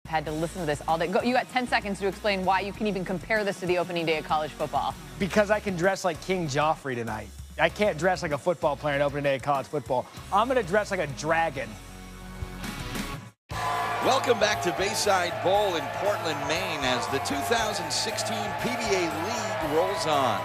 Had to listen to this all day. Go, you got 10 seconds to explain why you can even compare this to the opening day of college football. Because I can dress like King Joffrey tonight. I can't dress like a football player on opening day of college football. I'm going to dress like a dragon. Welcome back to Bayside Bowl in Portland, Maine, as the 2016 PBA League rolls on.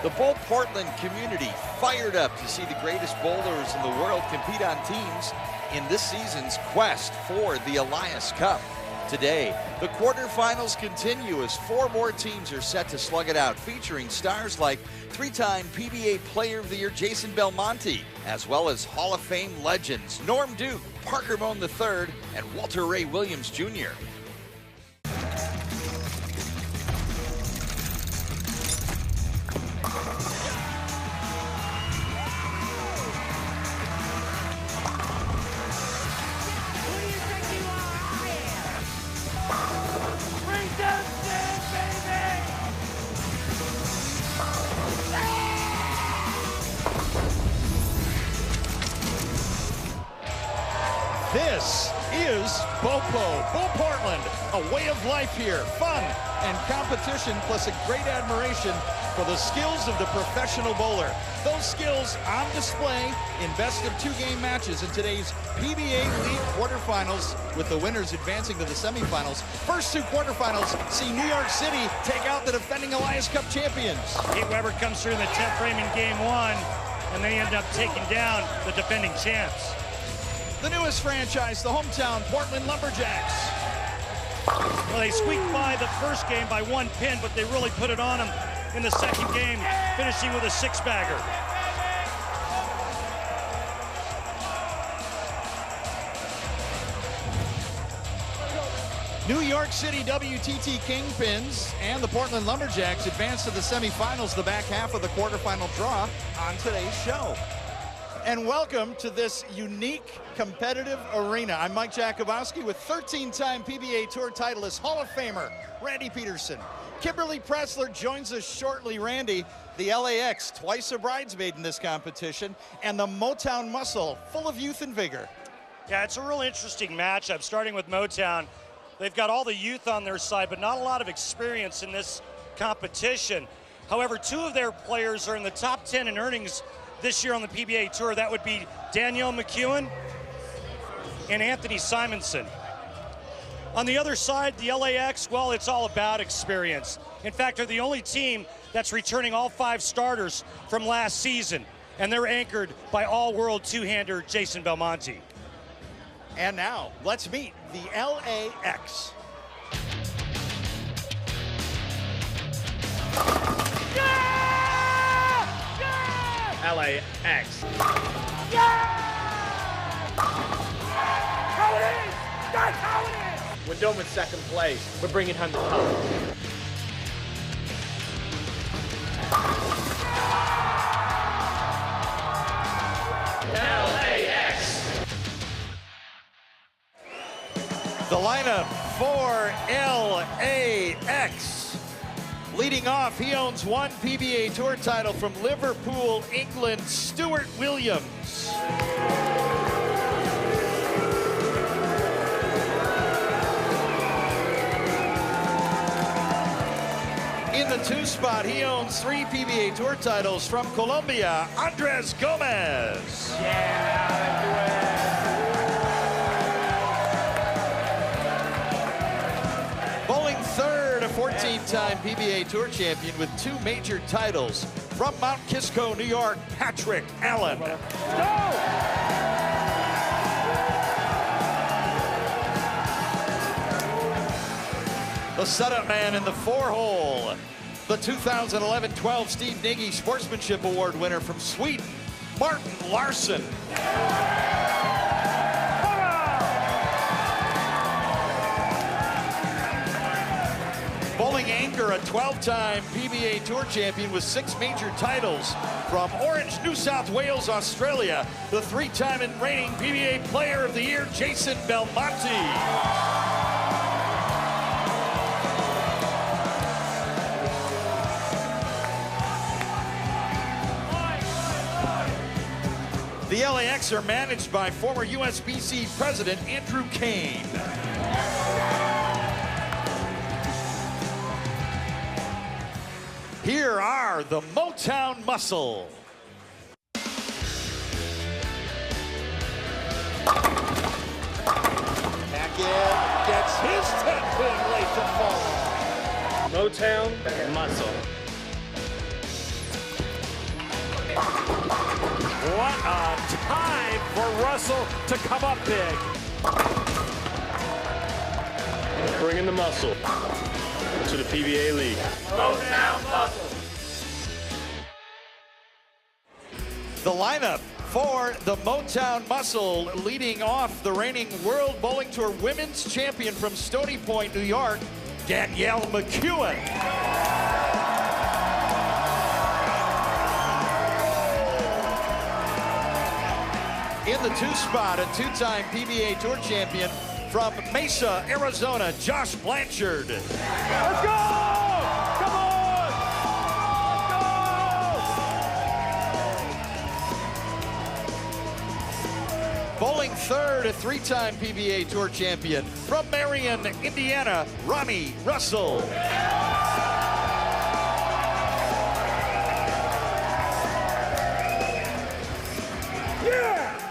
The Bowl Portland community fired up to see the greatest bowlers in the world compete on teams in this season's quest for the Elias Cup. Today, the quarterfinals continue as 4 more teams are set to slug it out, featuring stars like 3-time PBA Player of the Year Jason Belmonte, as well as Hall of Fame legends Norm Duke, Parker Moan III, and Walter Ray Williams Jr. This is BOPO, Bowl Portland, a way of life here, fun and competition, plus a great admiration for the skills of the professional bowler. Those skills on display in best of 2-game matches in today's PBA League quarterfinals, with the winners advancing to the semifinals. First 2 quarterfinals see New York City take out the defending Elias Cup champions. Pete Weber comes through in the 10th frame in game 1, and they end up taking down the defending champs. The newest franchise, the hometown Portland Lumberjacks. Well, they squeaked by the first game by 1 pin, but they really put it on them in the second game, finishing with a 6-bagger. New York City WTT Kingpins and the Portland Lumberjacks advance to the semifinals, the back half of the quarterfinal draw on today's show. And welcome to this unique competitive arena. I'm Mike Jakubowski with 13-time PBA Tour titleist Hall of Famer Randy Peterson. Kimberly Pressler joins us shortly. Randy, the LAX, twice a bridesmaid in this competition, and the Motown Muscle, full of youth and vigor. Yeah, it's a real interesting matchup, starting with Motown. They've got all the youth on their side, but not a lot of experience in this competition. However, 2 of their players are in the top 10 in earnings this year on the PBA Tour. That would be Danielle McEwen and Anthony Simonson. On the other side, the LAX, well, it's all about experience. In fact, they're the only team that's returning all 5 starters from last season, and they're anchored by all-world 2-hander Jason Belmonte. And now, let's meet the LAX. LAX. How it is! That's how it is! We're done with second place. We're bringing home the cup. LAX. The lineup for LAX. Leading off, he owns 1 PBA Tour title from Liverpool, England, Stuart Williams. In the 2 spot, he owns 3 PBA Tour titles from Colombia, Andres Gomez. Bowling third, a 14-time PBA Tour champion with 2 major titles from Mount Kisco, New York, Patrick Allen. The setup man in the 4-hole, the 2011-12 Steve Nagy Sportsmanship Award winner from Sweden, Martin Larsson. Bowling anchor, a 12-time PBA Tour champion with 6 major titles from Orange, New South Wales, Australia, the 3-time and reigning PBA Player of the Year, Jason Belmonte. The LAX are managed by former USBC President Andrew Kane. Here are the Motown Muscle. Hackett gets his 10-point late to fall. Motown Muscle. What a time for Russell to come up big. Bringing the muscle to the PBA League. Motown Muscle. The lineup for the Motown Muscle, leading off the reigning World Bowling Tour Women's Champion from Stony Point, New York, Danielle McEwen. In the 2 spot, a 2-time PBA Tour champion from Mesa, Arizona, Josh Blanchard. Let's go! Come on! Bowling third, a 3-time PBA Tour champion from Marion, Indiana, Ronnie Russell.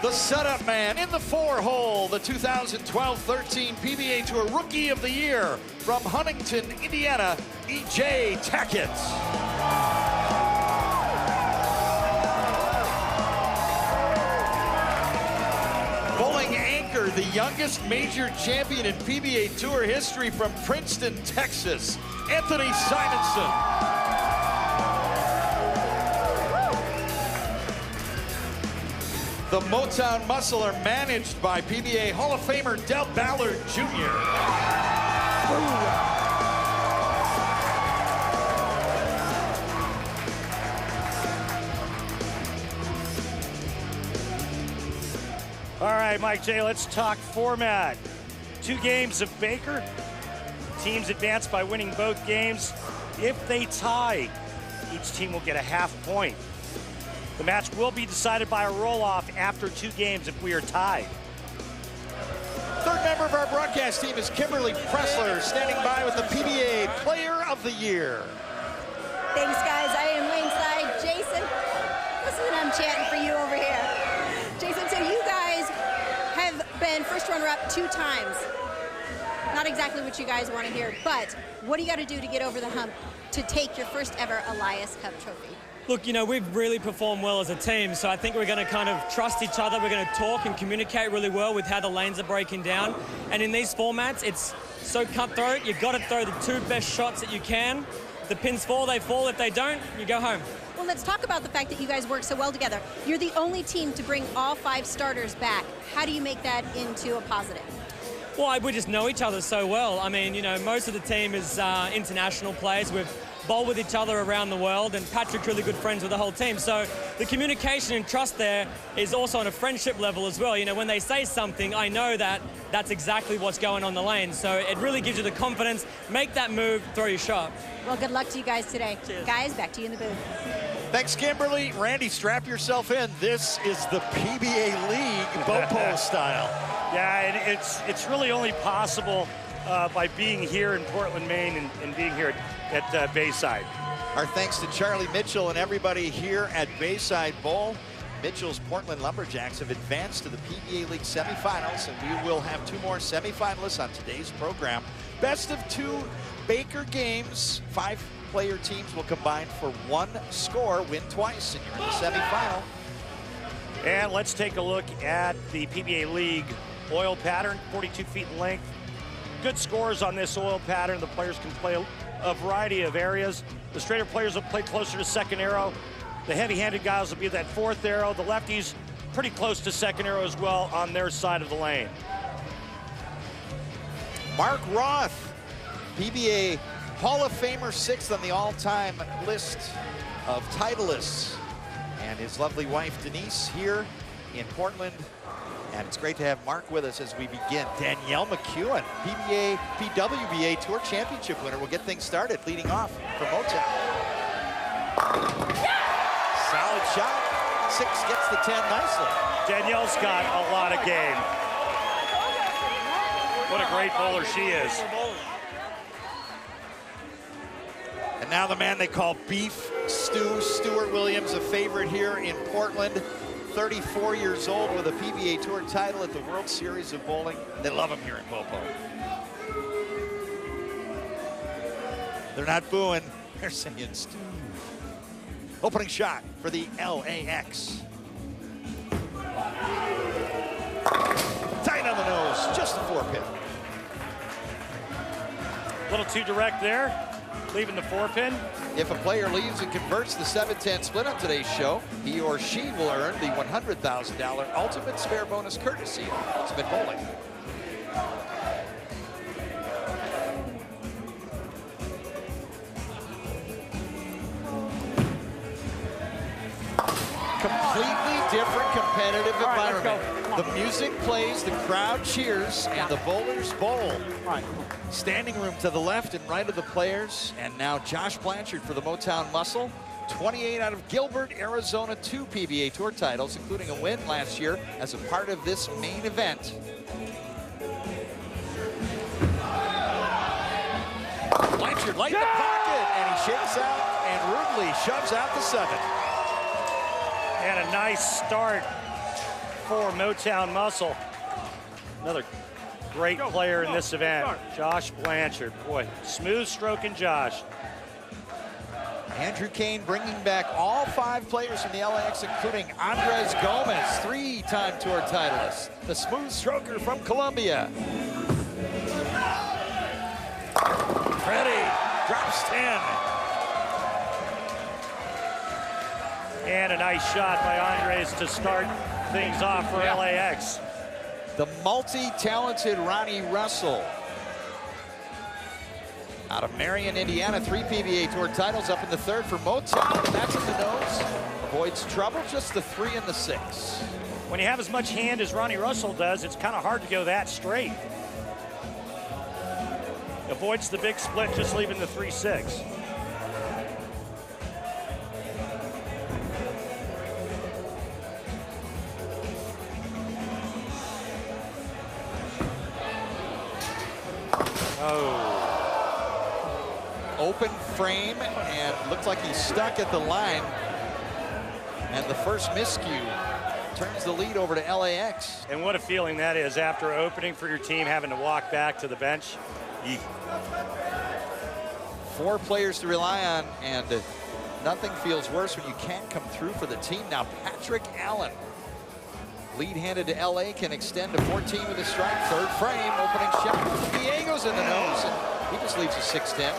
The setup man in the 4-hole, the 2012-13 PBA Tour Rookie of the Year from Huntington, Indiana, E.J. Tackett. Bowling anchor, the youngest major champion in PBA Tour history from Princeton, Texas, Anthony Simonson. The Motown Muscle are managed by PBA Hall of Famer Del Ballard Jr. All right, Mike J, let's talk format. 2 games of Baker. Teams advance by winning both games. If they tie, each team will get a half point. The match will be decided by a roll-off after 2 games if we are tied. Third member of our broadcast team is Kimberly Pressler, standing by with the PBA Player of the Year. Thanks, guys. I am ringside. Jason, listen, I'm chanting for you over here. Jason, so you guys have been first runner-up 2 times. Not exactly what you guys want to hear, but what do you got to do to get over the hump to take your first ever Elias Cup trophy? Look, you know, we've really performed well as a team, so I think we're going to kind of trust each other. We're going to talk and communicate really well with how the lanes are breaking down. And in these formats, it's so cutthroat. You've got to throw the 2 best shots that you can. The pins fall, they fall. If they don't, you go home. Well, let's talk about the fact that you guys work so well together. You're the only team to bring all 5 starters back. How do you make that into a positive? Well, we just know each other so well. I mean, you know, most of the team is international players. We've bowled with each other around the world, and Patrick's really good friends with the whole team. So the communication and trust there is also on a friendship level as well. You know, when they say something, I know that that's exactly what's going on the lane. So it really gives you the confidence. Make that move, throw your shot. Well, good luck to you guys today. Cheers. Guys, back to you in the booth. Thanks, Kimberly. Randy, strap yourself in. This is the PBA League Bopo style. Yeah, and it's really only possible by being here in Portland, Maine, and being here at Bayside. Our thanks to Charlie Mitchell and everybody here at Bayside Bowl. Mitchell's Portland Lumberjacks have advanced to the PBA League semifinals, and we will have 2 more semifinalists on today's program. Best of 2 Baker games. 5-player teams will combine for 1 score, win twice, and you're in the semifinal. And let's take a look at the PBA League oil pattern, 42 feet in length. Good scores on this oil pattern. The players can play a variety of areas. The straighter players will play closer to second arrow. The heavy-handed guys will be at that 4th arrow. The lefties pretty close to second arrow as well on their side of the lane. Mark Roth, PBA Hall of Famer, 6th on the all-time list of titleists. And his lovely wife, Denise, here in Portland. And it's great to have Mark with us as we begin. Danielle McEwen, PWBA Tour Championship winner, will get things started, leading off for Motown. Solid shot. 6 gets the 10 nicely. Danielle's got a lot of game. What a great bowler she is. And now the man they call Beef Stew, Stuart Williams, a favorite here in Portland. 34 years old with a PBA Tour title at the World Series of Bowling. They love him here in Popo. They're not booing, they're saying Stew. Opening shot for the LAX. Tight on the nose, just the 4-pin. A little too direct there, leaving the 4-pin. If a player leaves and converts the 7-10 split on today's show, he or she will earn the $100,000 Ultimate Spare Bonus courtesy of Ultimate Bowling. Completely different competitive environment. The music plays, the crowd cheers, and the bowlers bowl. Standing room to the left and right of the players. And now Josh Blanchard for the Motown Muscle. 28 out of Gilbert, Arizona, 2 PBA Tour titles, including a win last year as a part of this main event. Blanchard light in the pocket, and he shakes out and rudely shoves out the 7. And a nice start for Motown Muscle. Another great player in this event, Josh Blanchard. Boy, smooth stroking Josh. Andrew Kane bringing back all 5 players from the LAX, including Andres Gomez, 3-time tour titleist, the smooth stroker from Colombia. Freddie drops 10. And a nice shot by Andres to start things off for LAX. The multi-talented Ronnie Russell. Out of Marion, Indiana, 3 PBA Tour titles, up in the 3rd for Motown. That's in the nose. Avoids trouble, just the 3 and the 6. When you have as much hand as Ronnie Russell does, it's kind of hard to go that straight. Avoids the big split, just leaving the 3-6. Open frame, and looks like he's stuck at the line. And the first miscue turns the lead over to LAX. And what a feeling that is after opening for your team, having to walk back to the bench. Eek. 4 players to rely on, and nothing feels worse when you can't come through for the team. Now Patrick Allen, lead-handed to LA, can extend to 14 with a strike. 3rd frame, opening shot. Diego's in the nose, and he just leaves a 6-10.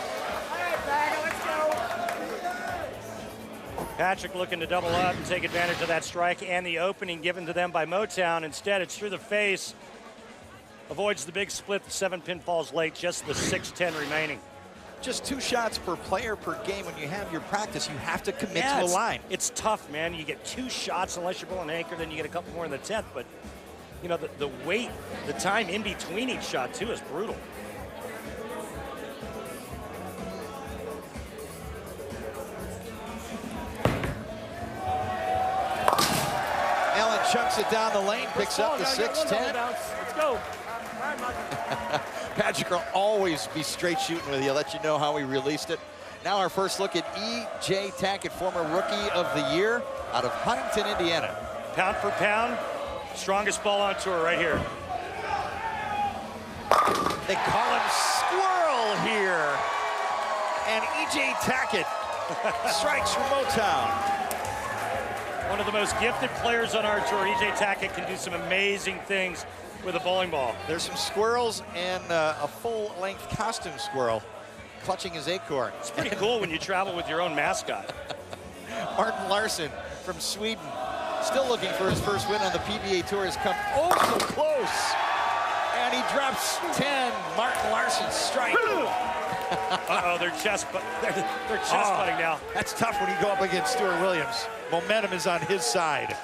Patrick looking to double up and take advantage of that strike and the opening given to them by Motown. Instead, it's through the face. Avoids the big split. The 7-pin falls late. Just the 6-10 remaining. Just 2 shots per player per game. When you have your practice, you have to commit to the line. It's tough, man. You get 2 shots unless you're bowling anchor, then you get a couple more in the 10th. But, you know, the wait, the time in between each shot, too, is brutal. Allen chunks it down the lane, picks up the 6-10. Let's go. Patrick will always be straight shooting with you. Let you know how he released it. Now our first look at E.J. Tackett, former Rookie of the Year out of Huntington, Indiana. Pound for pound, strongest ball on tour right here. They call him Squirrel here. And E.J. Tackett strikes from Motown. One of the most gifted players on our tour, E.J. Tackett, can do some amazing things with a bowling ball. There's some squirrels and a full-length costume squirrel clutching his acorn. It's pretty cool when you travel with your own mascot. Martin Larsson from Sweden, still looking for his first win on the PBA Tour, has come oh so close. And he drops 10. Martin Larsson strike. Uh-oh, they're chest butting now. That's tough when you go up against Stuart Williams. Momentum is on his side.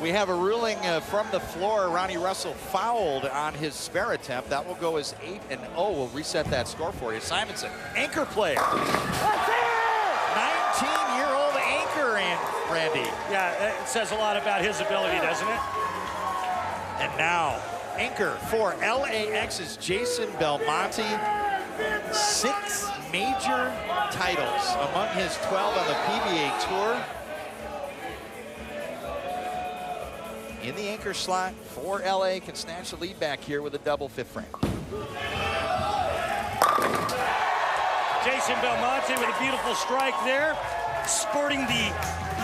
We have a ruling from the floor. Ronnie Russell fouled on his spare attempt. That will go as 8-0. We'll reset that score for you. Simonson, anchor player. 19-year-old anchor, Randy. Yeah, it says a lot about his ability, doesn't it? And now Anchor for LAX is Jason Belmonte. 6 major titles among his 12 on the PBA Tour. In the anchor slot for LA, can snatch the lead back here with a double fifth frame. Jason Belmonte with a beautiful strike there, sporting the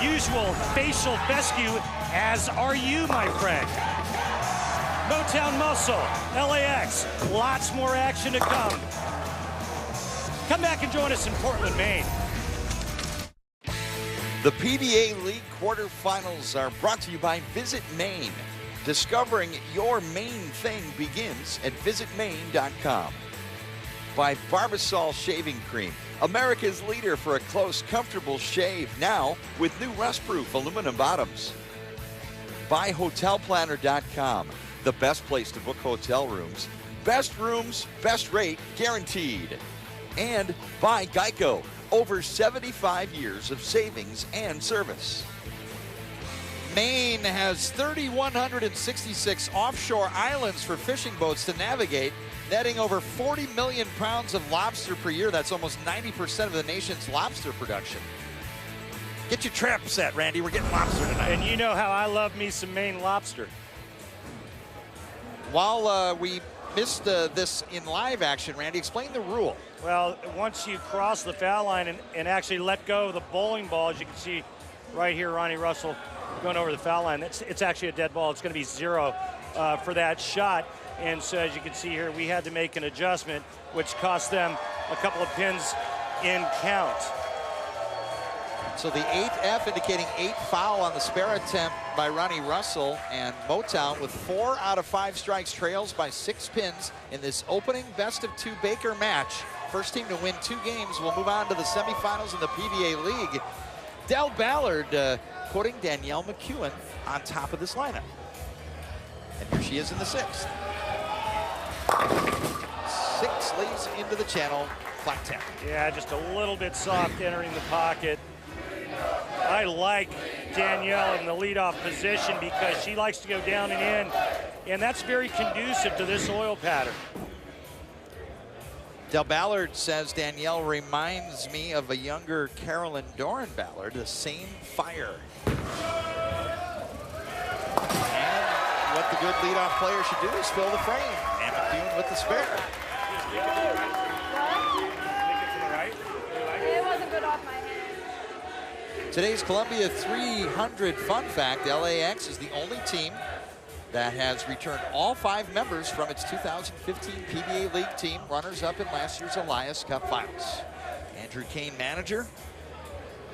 usual facial fescue, as are you, my friend. Motown Muscle, LAX, lots more action to come. Come back and join us in Portland, Maine. The PBA League quarterfinals are brought to you by Visit Maine. Discovering your Maine thing begins at visitmaine.com. By Barbasol Shaving Cream, America's leader for a close, comfortable shave, now with new rust-proof aluminum bottoms. By hotelplanner.com, the best place to book hotel rooms. Best rooms, best rate, guaranteed. And by Geico, over 75 years of savings and service. Maine has 3,166 offshore islands for fishing boats to navigate, netting over 40 million pounds of lobster per year. That's almost 90% of the nation's lobster production. Get your trap set, Randy. We're getting lobster tonight. And you know how I love me some Maine lobster. While we missed this in live action, Randy, explain the rule. Well, once you cross the foul line and actually let go of the bowling ball, as you can see right here, Ronnie Russell going over the foul line, it's actually a dead ball. It's going to be 0 for that shot. And so as you can see here, we had to make an adjustment, which cost them a couple of pins in count. So the 8F indicating 8 foul on the spare attempt by Ronnie Russell, and Motown with 4 out of 5 strikes trails by 6 pins in this opening best-of-2 Baker match. First team to win 2 games will move on to the semifinals in the PBA League. Del Ballard putting Danielle McEwen on top of this lineup. And here she is in the 6th. 6 leads into the channel, flat 10. Yeah, just a little bit soft entering the pocket. I like Danielle in the leadoff position because she likes to go down and in, and that's very conducive to this oil pattern. Del Ballard says Danielle reminds me of a younger Carolyn Doran Ballard, the same fire. And what the good leadoff player should do is fill the frame. And McEwen with the spare. It wasn't good off my hand. Today's Columbia 300 fun fact, LAX is the only team that has returned all 5 members from its 2015 PBA League team, runners-up in last year's Elias Cup Finals. Andrew Kane, manager,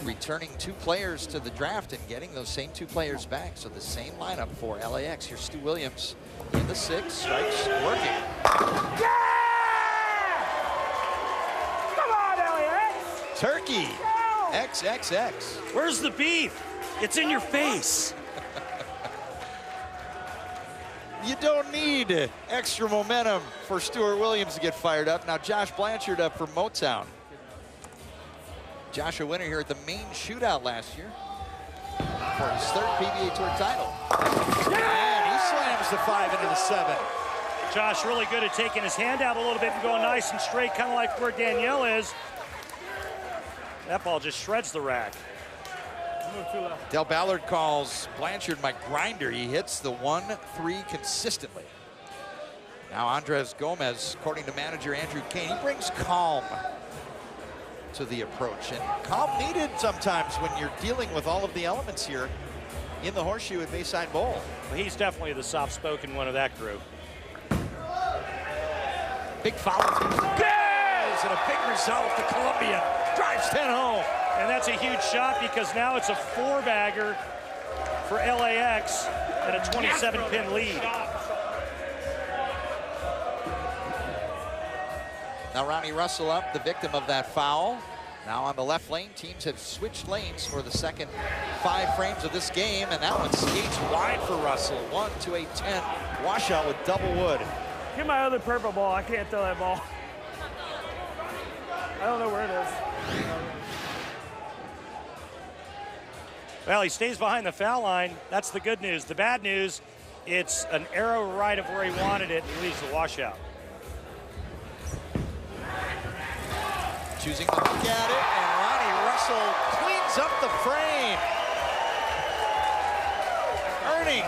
returning 2 players to the draft and getting those same 2 players back. So the same lineup for LAX. Here's Stu Williams in the 6th, strikes working. Yeah! Come on, LAX! Turkey, XXX. Where's the beef? It's in your face. You don't need extra momentum for Stuart Williams to get fired up. Now Josh Blanchard up for Motown. Josh, a winner here at the Maine Shootout last year for his 3rd PBA Tour title. And he slams the 5 into the 7. Josh really good at taking his hand out a little bit and going nice and straight, kind of like where Danielle is. That ball just shreds the rack. Del Ballard calls Blanchard my grinder. He hits the 1-3 consistently. Now Andres Gomez, according to manager Andrew Kane, he brings calm to the approach. And calm needed sometimes when you're dealing with all of the elements here in the horseshoe at Bayside Bowl. Well, he's definitely the soft-spoken one of that group. Big foul. Yes! And a big result. The Columbia drives 10 home. And that's a huge shot because now it's a 4-bagger for LAX and a 27-pin lead. Now Ronnie Russell up, the victim of that foul. Now on the left lane, teams have switched lanes for the second 5 frames of this game, and that one skates wide for Russell. 1 to a 10 washout with double wood. Get my other purple ball. I can't throw that ball. I don't know where it is. Well, he stays behind the foul line. That's the good news. The bad news, It's an arrow right of where he wanted it, and he leaves the washout. Choosing to look at it, and Ronnie Russell cleans up the frame. Earning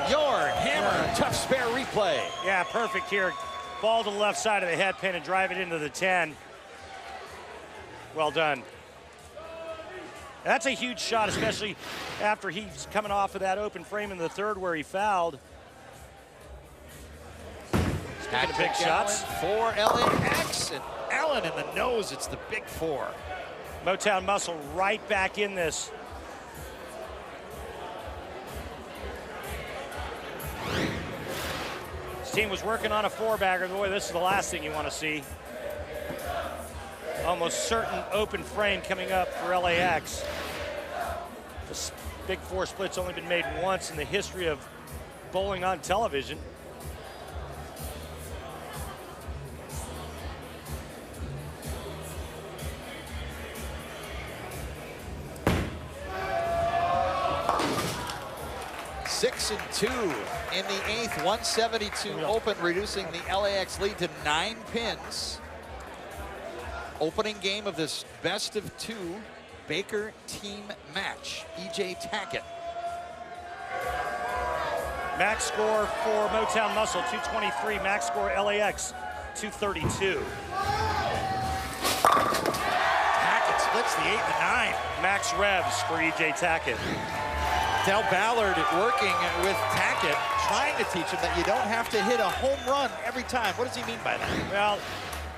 your hammer tough spare replay. Yeah, perfect here. Ball to the left side of the head pin and drive it into the 10. Well done. That's a huge shot, especially after he's coming off of that open frame in the third where he fouled. Taking big shots. For LAX, and Allen in the nose. It's the big 4. Motown Muscle right back in this. His team was working on a 4-bagger. Boy, this is the last thing you want to see. Almost certain open frame coming up for LAX. This big 4 split's only been made once in the history of bowling on television. Six and 2 in the 8th, 172 open, reducing the LAX lead to 9 pins. Opening game of this best of 2 Baker team match. E.J. Tackett. Max score for Motown Muscle, 223. Max score LAX, 232. Tackett splits the 8 and the 9. Max revs for E.J. Tackett. Del Ballard working with Tackett, trying to teach him that you don't have to hit a home run every time. What does he mean by that? Well,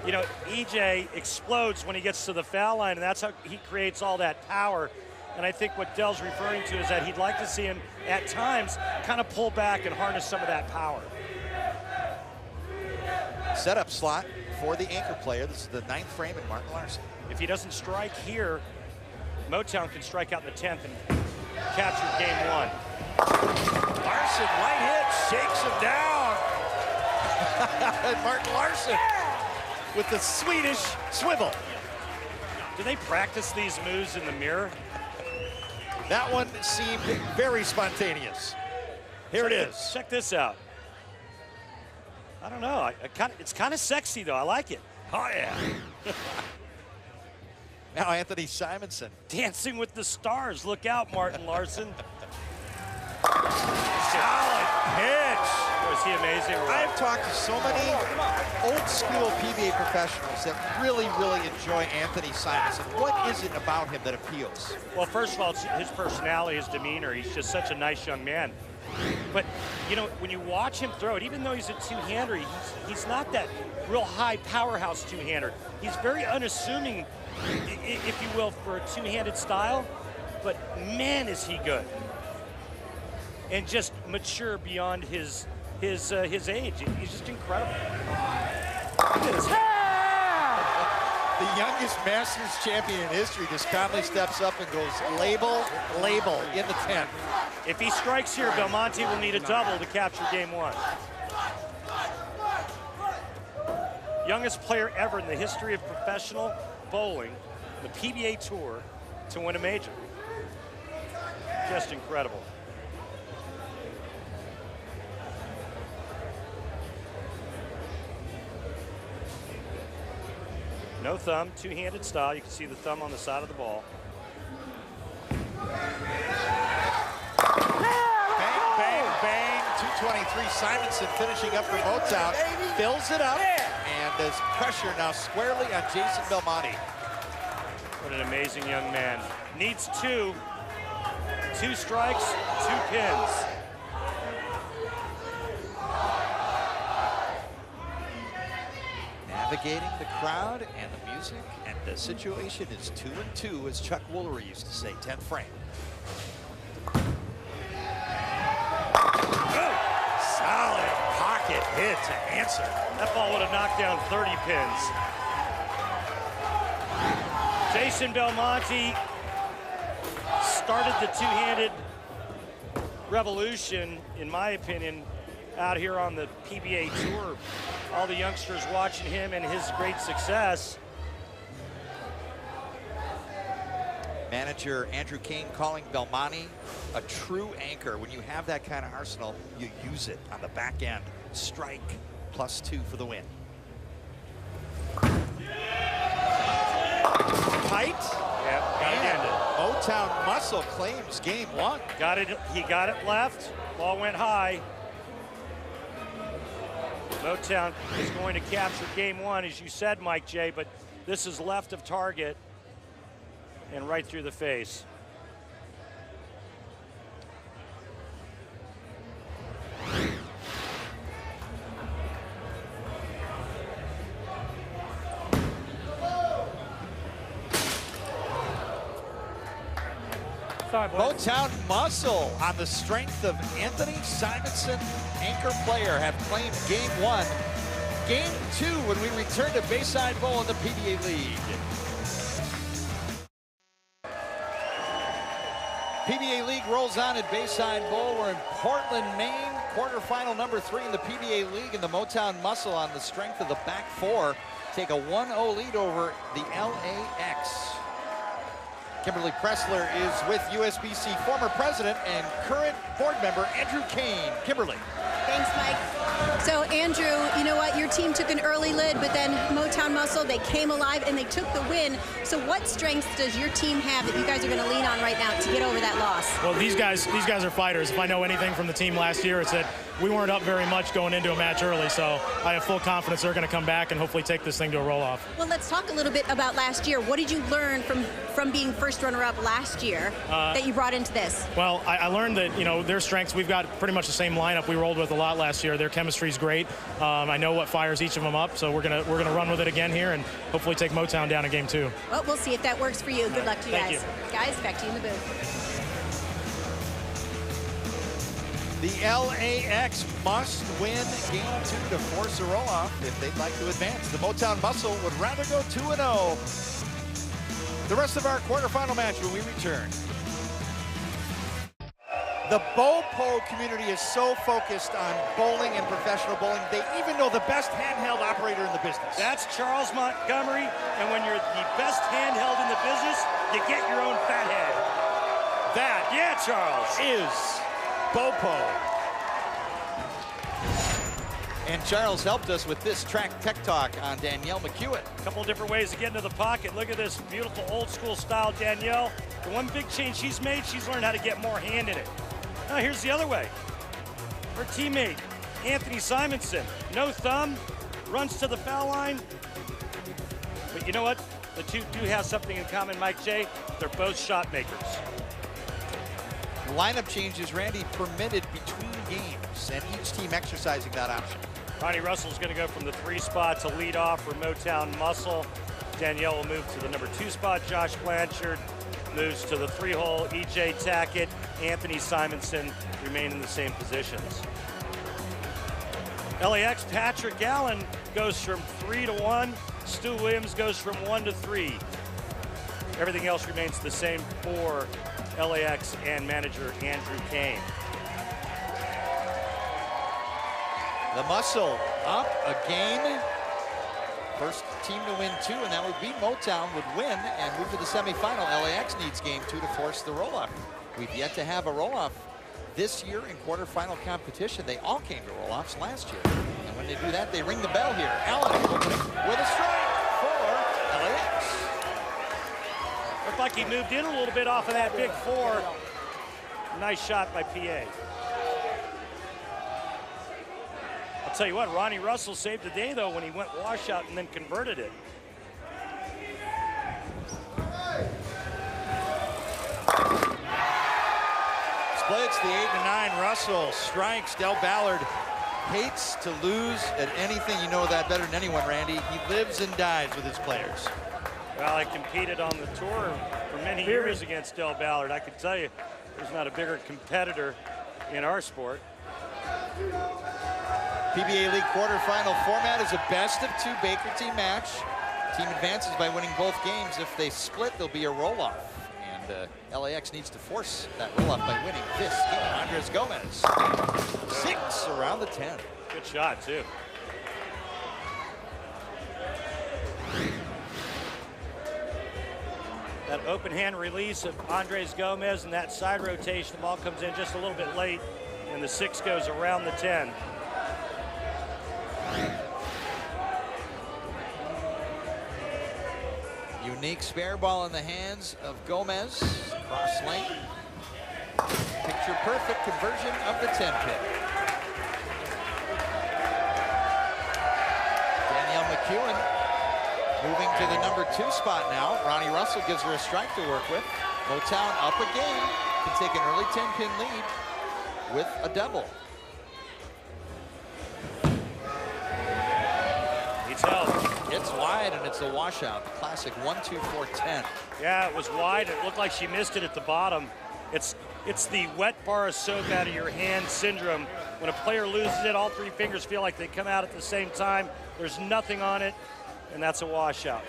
you know, EJ explodes when he gets to the foul line, and that's how he creates all that power. And I think what Del's referring to is that he'd like to see him, at times, kind of pull back and harness some of that power. Setup slot for the anchor player. This is the 9th frame in Martin Larson. If he doesn't strike here, Motown can strike out in the 10th and capture game 1. Larson, light hit, shakes him down. And Martin Larson with the Swedish swivel. Do they practice these moves in the mirror? That one seemed very spontaneous. Here it is. Check this out. I don't know. It's kind of sexy, though. I like it. Oh, yeah. Now Anthony Simonson. Dancing with the Stars. Look out, Martin Larson. Solid pitch. Was he amazing? I've talked to so many old school PBA professionals that really, really enjoy Anthony Simonson. What is it about him that appeals? Well, first of all, it's his personality, his demeanor. He's just such a nice young man. But, you know, when you watch him throw it, even though he's a two-hander, he's not that real high powerhouse two-hander. He's very unassuming, if you will, for a two-handed style. But, man, is he good. And just mature beyond his age. He's just incredible. Look at his The youngest Masters champion in history just calmly steps up and goes, label, label, in the 10th. If he strikes here, Belmonte will need a double to capture game 1. Youngest player ever in the history of professional bowling, the PBA Tour, to win a major. Just incredible. No thumb, two-handed style. You can see the thumb on the side of the ball. Bang, bang, bang. 223. Simonson finishing up for Motown. Fills it up. And there's pressure now squarely on Jason Belmonte. What an amazing young man. Needs 2. 2 strikes, 2 pins. Navigating the crowd and the music, and the situation is 2 and 2, as Chuck Woolery used to say, 10th frame. Solid pocket hit to answer. That ball would have knocked down 30 pins. Jason Belmonte started the two-handed revolution, in my opinion, out here on the PBA Tour. All the youngsters watching him and his great success. Manager Andrew Kane calling Belmonte a true anchor. When you have that kind of arsenal, you use it on the back end. Strike +2 for the win. Tight. Yep, got it ended. Motown Muscle claims game 1. Got it. He got it left. Ball went high. Motown is going to capture game 1, as you said, Mike J. But this is left of target and right through the face. Sorry, boys. Motown Muscle on the strength of Anthony Simonson, anchor player, have claimed game 1. Game 2 when we return to Bayside Bowl in the PBA League. PBA League rolls on at Bayside Bowl. We're in Portland, Maine. Quarterfinal number 3 in the PBA League, and the Motown Muscle on the strength of the back 4 take a 1-0 lead over the LAX. Kimberly Pressler is with USBC former president and current board member Andrew Kane. Kimberly. Thanks, Mike. So, Andrew, you know what? Your team took an early lead, but then Motown Muscle, they came alive and they took the win. So what strengths does your team have that you guys are going to lean on right now to get over that loss? Well, these guys are fighters. If I know anything from the team last year, it's that we weren't up very much going into a match early, so I have full confidence they're going to come back and hopefully take this thing to a roll-off. Well, let's talk a little bit about last year. What did you learn from being first runner-up last year that you brought into this? Well, I learned that, you know, their strengths, we've got pretty much the same lineup we rolled with a lot last year. Their chemistry's great. I know what fires each of them up, so we're gonna run with it again here and hopefully take Motown down in game 2. Well, we'll see if that works for you. Good luck to you Thank guys. Guys, back to you in the booth. The LAX must win game 2 to force a roll-off if they'd like to advance. The Motown Muscle would rather go 2-0. The rest of our quarterfinal match when we return. The BOPO community is so focused on bowling and professional bowling, they even know the best handheld operator in the business. That's Charles Montgomery, and when you're the best handheld in the business, you get your own fat head. That, yeah, Charles, is BOPO. And Charles helped us with this track tech talk on Danielle McEwen. A couple of different ways to get into the pocket. Look at this beautiful old school style Danielle. The one big change she's made, she's learned how to get more hand in it. Now here's the other way. Her teammate, Anthony Simonson, no thumb, runs to the foul line. But you know what? The two do have something in common, Mike J. They're both shot makers. Lineup changes, Randy, permitted between games, and each team exercising that option. Ronnie Russell's going to go from the 3 spot to lead off for Motown Muscle. Danielle will move to the number 2 spot. Josh Blanchard moves to the 3-hole. E.J. Tackett, Anthony Simonson remain in the same positions. LAX Patrick Allen goes from 3 to 1. Stu Williams goes from 1 to 3. Everything else remains the same for LAX and manager Andrew Kane. The Muscle up again. First team to win 2, and that would be Motown would win and move to the semifinal. LAX needs game 2 to force the roll-off. We've yet to have a roll-off this year in quarterfinal competition. They all came to roll-offs last year. And when they do that, they ring the bell here. Allen with a strike for LAX. Looked like he moved in a little bit off of that big 4. Nice shot by PA. I'll tell you what, Ronnie Russell saved the day, though, when he went washout and then converted it. Splits the 8 to 9. Russell strikes. Del Ballard hates to lose at anything. You know that better than anyone, Randy. He lives and dies with his players. Well, I competed on the tour for many years against Del Ballard. I can tell you, there's not a bigger competitor in our sport. PBA League quarterfinal format is a best-of-2 Baker team match. Team advances by winning both games. If they split, there'll be a roll-off. And LAX needs to force that roll-off by winning this game. Andres Gomez, 6 around the 10. Good shot, too. That That open hand release of Andres Gomez and that side rotation, the ball comes in just a little bit late, and the 6 goes around the 10. Unique spare ball in the hands of Gomez. Cross lane. Picture perfect conversion of the 10 pin. Danielle McEwen moving to the number 2 spot now. Ronnie Russell gives her a strike to work with. Motown up a game. Can take an early 10-pin lead with a double. Needs help. It's wide and it's a washout. The classic 1-2-4-10. Yeah, it was wide. It looked like she missed it at the bottom. It's the wet bar of soap out of your hand syndrome. When a player loses it, all 3 fingers feel like they come out at the same time. There's nothing on it, and that's a washout.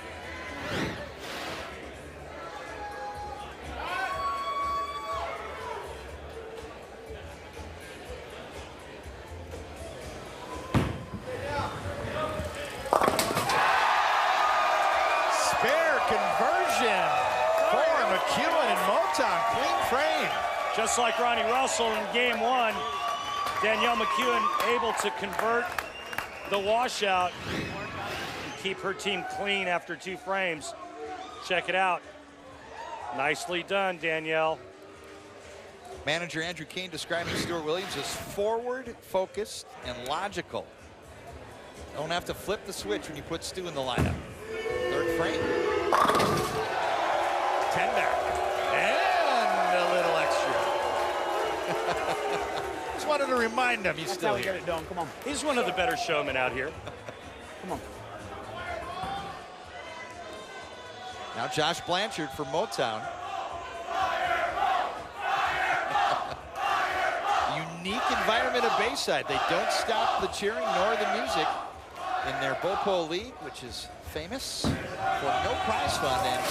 Spare conversion for McEwen and Motown. Clean frame. Just like Ronnie Russell in game 1, Danielle McEwen able to convert the washout and keep her team clean after 2 frames. Check it out. Nicely done, Danielle. Manager Andrew Kane describing Stuart Williams as forward, focused, and logical. Don't have to flip the switch when you put Stu in the lineup. 3rd frame. 10 back. And a little extra. Just wanted to remind him he's still here. Get it done. Come on. He's one of the better showmen out here. Come on. Now Josh Blanchard for Motown. Unique environment of Bayside. They don't stop the cheering nor the music in their Bopo League, which is famous for no prize fund. And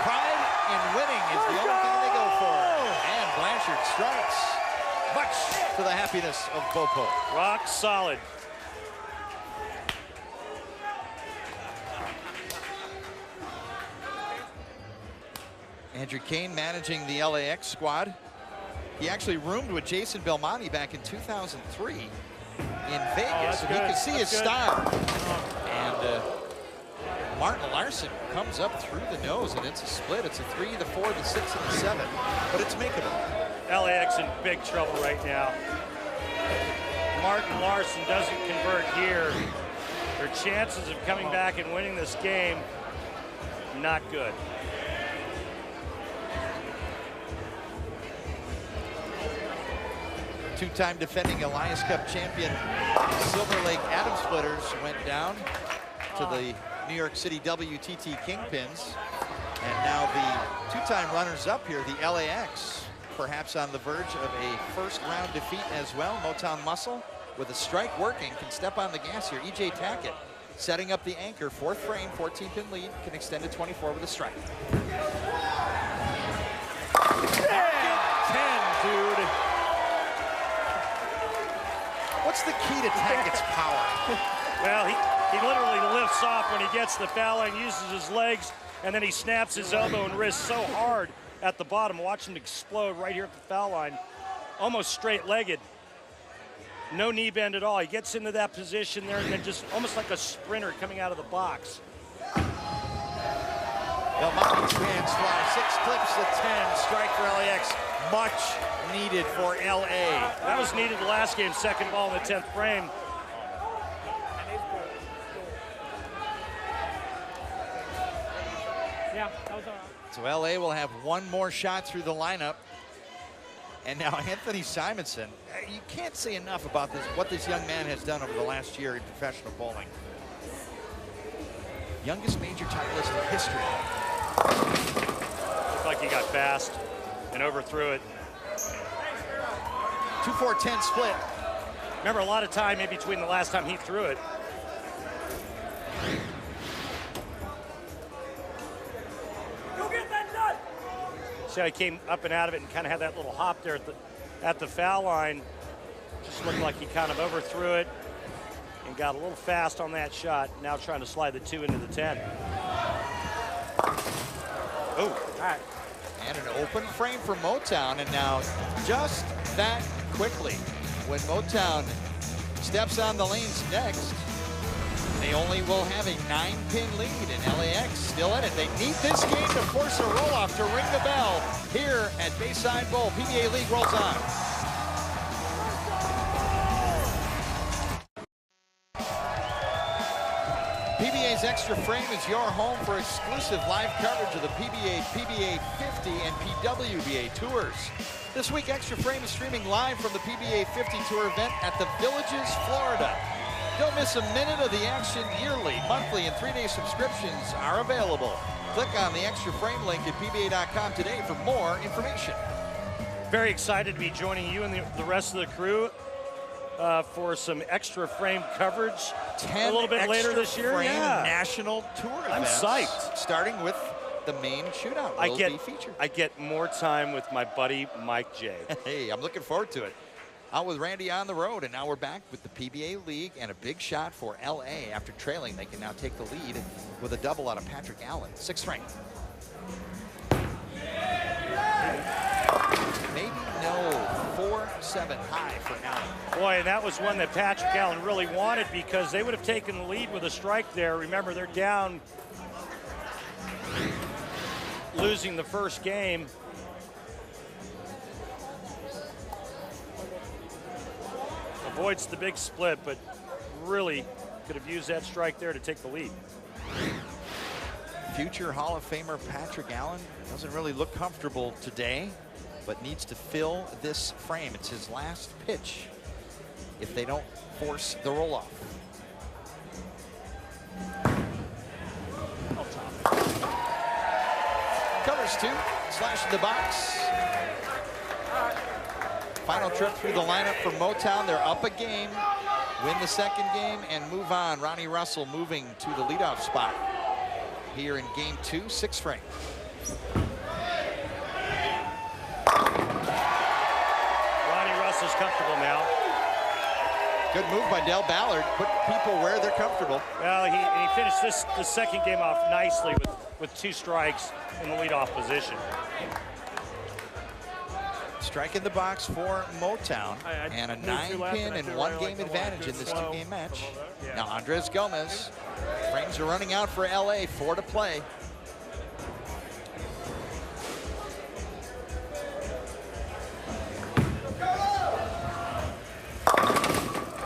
pride in winning is the only thing they go for. And Blanchard strikes, much to the happiness of Bopo. Rock solid. Andrew Kane managing the LAX squad. He actually roomed with Jason Belmonte back in 2003 in Vegas, so he could see his style. And Martin Larson comes up through the nose, and it's a split. It's a 3, the 4, the 6, and the 7, but it's makeable. LAX in big trouble right now. Martin Larson doesn't convert here. Their chances of coming back and winning this game, not good. Two-time defending Alliance Cup champion Silver Lake Atom Splitters went down to the New York City WTT Kingpins. And now the two-time runners-up here, the LAX, perhaps on the verge of a first-round defeat as well. Motown Muscle, with a strike working, can step on the gas here. E.J. Tackett setting up the anchor. 4th frame, 14-pin lead, can extend to 24 with a strike. 10, dude. What's the key to Tackett's power? Well, he literally lifts off when he gets the foul line, uses his legs, and then he snaps his elbow and wrist so hard at the bottom. Watch him explode right here at the foul line. Almost straight-legged. No knee bend at all. He gets into that position there and then just almost like a sprinter coming out of the box. Belmonte's fans fly. 6 clips to 10. Strike for LAX. Much needed for LA. That was needed the last game. 2nd ball in the 10th frame. Yeah, that was all right. So LA will have one more shot through the lineup. And now Anthony Simonson, you can't say enough about this, what this young man has done over the last year in professional bowling. Youngest major titleist in history. Looked like he got fast and overthrew it. 2-4-10 split. Remember, a lot of time in between the last time he threw it. See how he came up and out of it and kind of had that little hop there at the foul line. Just looked like he kind of overthrew it and got a little fast on that shot. Now trying to slide the 2 into the 10. Oh, and an open frame for Motown, and now just that quickly, when Motown steps on the lanes next, they only will have a 9-pin lead, and LAX still in it. They need this game to force a roll-off to ring the bell here at Bayside Bowl. PBA League rolls on. PBA's Extra Frame is your home for exclusive live coverage of the PBA, PBA 50, and PWBA tours. This week, Extra Frame is streaming live from the PBA 50 Tour event at the Villages, Florida. Don't miss a minute of the action. Yearly, monthly, and 3-day subscriptions are available. Click on the Extra Frame link at PBA.com today for more information. Very excited to be joining you and the rest of the crew for some Extra Frame coverage 10 a little bit later this year. Frame National Tour I'm events, psyched. Starting with the main shootout. I get more time with my buddy Mike J. Hey, I'm looking forward to it. Out with Randy on the road, and now we're back with the PBA League and a big shot for LA. After trailing, they can now take the lead with a double out of Patrick Allen. 6th frame. Maybe no. 4-7 high for Allen. Boy, and that was one that Patrick Allen really wanted, because they would have taken the lead with a strike there. Remember, they're down, losing the first game. Avoids the big split, but really could have used that strike there to take the lead. Future Hall of Famer Patrick Allen doesn't really look comfortable today, but needs to fill this frame. It's his last pitch if they don't force the roll-off. Covers 2, slash in the box. Final trip through the lineup for Motown. They're up a game, win the second game, and move on. Ronnie Russell moving to the leadoff spot here in game 2, 6th frame. Ronnie Russell's comfortable now. Good move by Del Ballard. Put people where they're comfortable. Well, he finished the second game off nicely with 2 strikes in the leadoff position. Strike in the box for Motown, and a 9-pin and 1-game advantage in this 2-game match. Now Andres Gomez. Frames are running out for LA, 4 to play.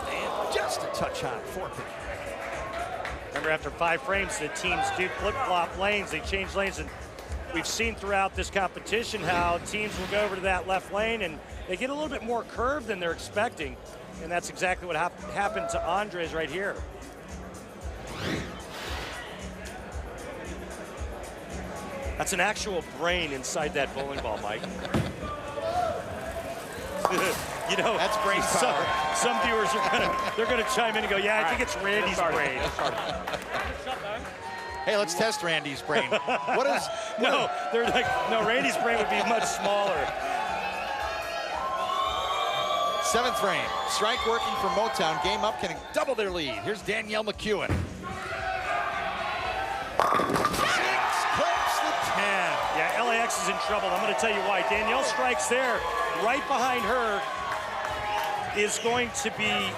And just a touch on 4-pin. Remember, after 5 frames, the teams do flip-flop lanes. They change lanes, and we've seen throughout this competition how teams will go over to that left lane and they get a little bit more curved than they're expecting. And that's exactly what happened to Andres right here. That's an actual brain inside that bowling ball, Mike. You know, that's brain power. Some viewers are gonna chime in and go, yeah, I think it's Randy's brain. Hey, let's test Randy's brain. They're like, no, Randy's brain would be much smaller. 7th frame, strike working for Motown. Game up, can double their lead. Here's Danielle McEwen. 6 clips the 10. Yeah, LAX is in trouble. I'm going to tell you why. Danielle strikes there. Right behind her is going to be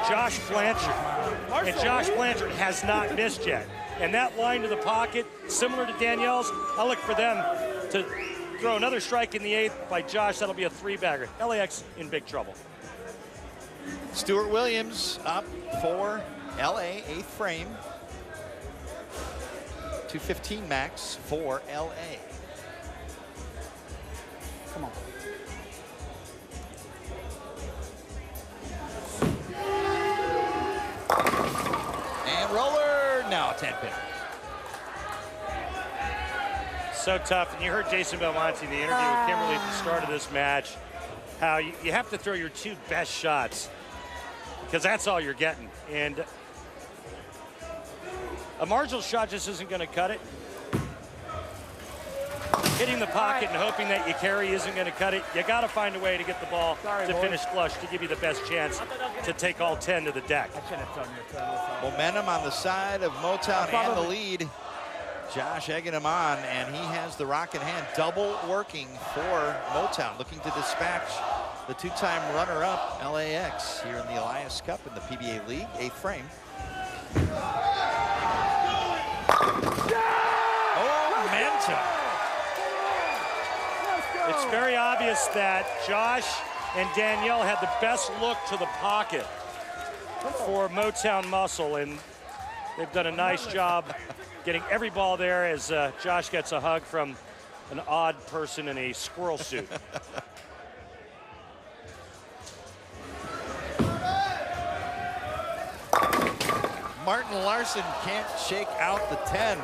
Josh Blanchard. And Josh Blanchard has not missed yet. And that line to the pocket, similar to Danielle's, I'll look for them to throw another strike in the 8th by Josh. That'll be a 3-bagger. LAX in big trouble. Stuart Williams up for LA, 8th frame. 2:15 max for LA. Come on. And roller, now 10-pin. So tough, and you heard Jason Belmonte in the interview with Kimberly at the start of this match, how you have to throw your 2 best shots, because that's all you're getting. And a marginal shot just isn't going to cut it. Hitting the pocket and hoping that you carry isn't going to cut it. You got to find a way to get the ball to finish flush to give you the best chance to take all 10 to the deck. Momentum on the side of Motown and the lead. Josh egging him on, and he has the rock in hand. Double working for Motown, looking to dispatch the two-time runner-up LAX here in the Elias Cup in the PBA League. 8th frame. Momentum. It's very obvious that Josh and Danielle had the best look to the pocket for Motown Muscle, and they've done a nice job getting every ball there as Josh gets a hug from an odd person in a squirrel suit. Martin Larson can't shake out the 10.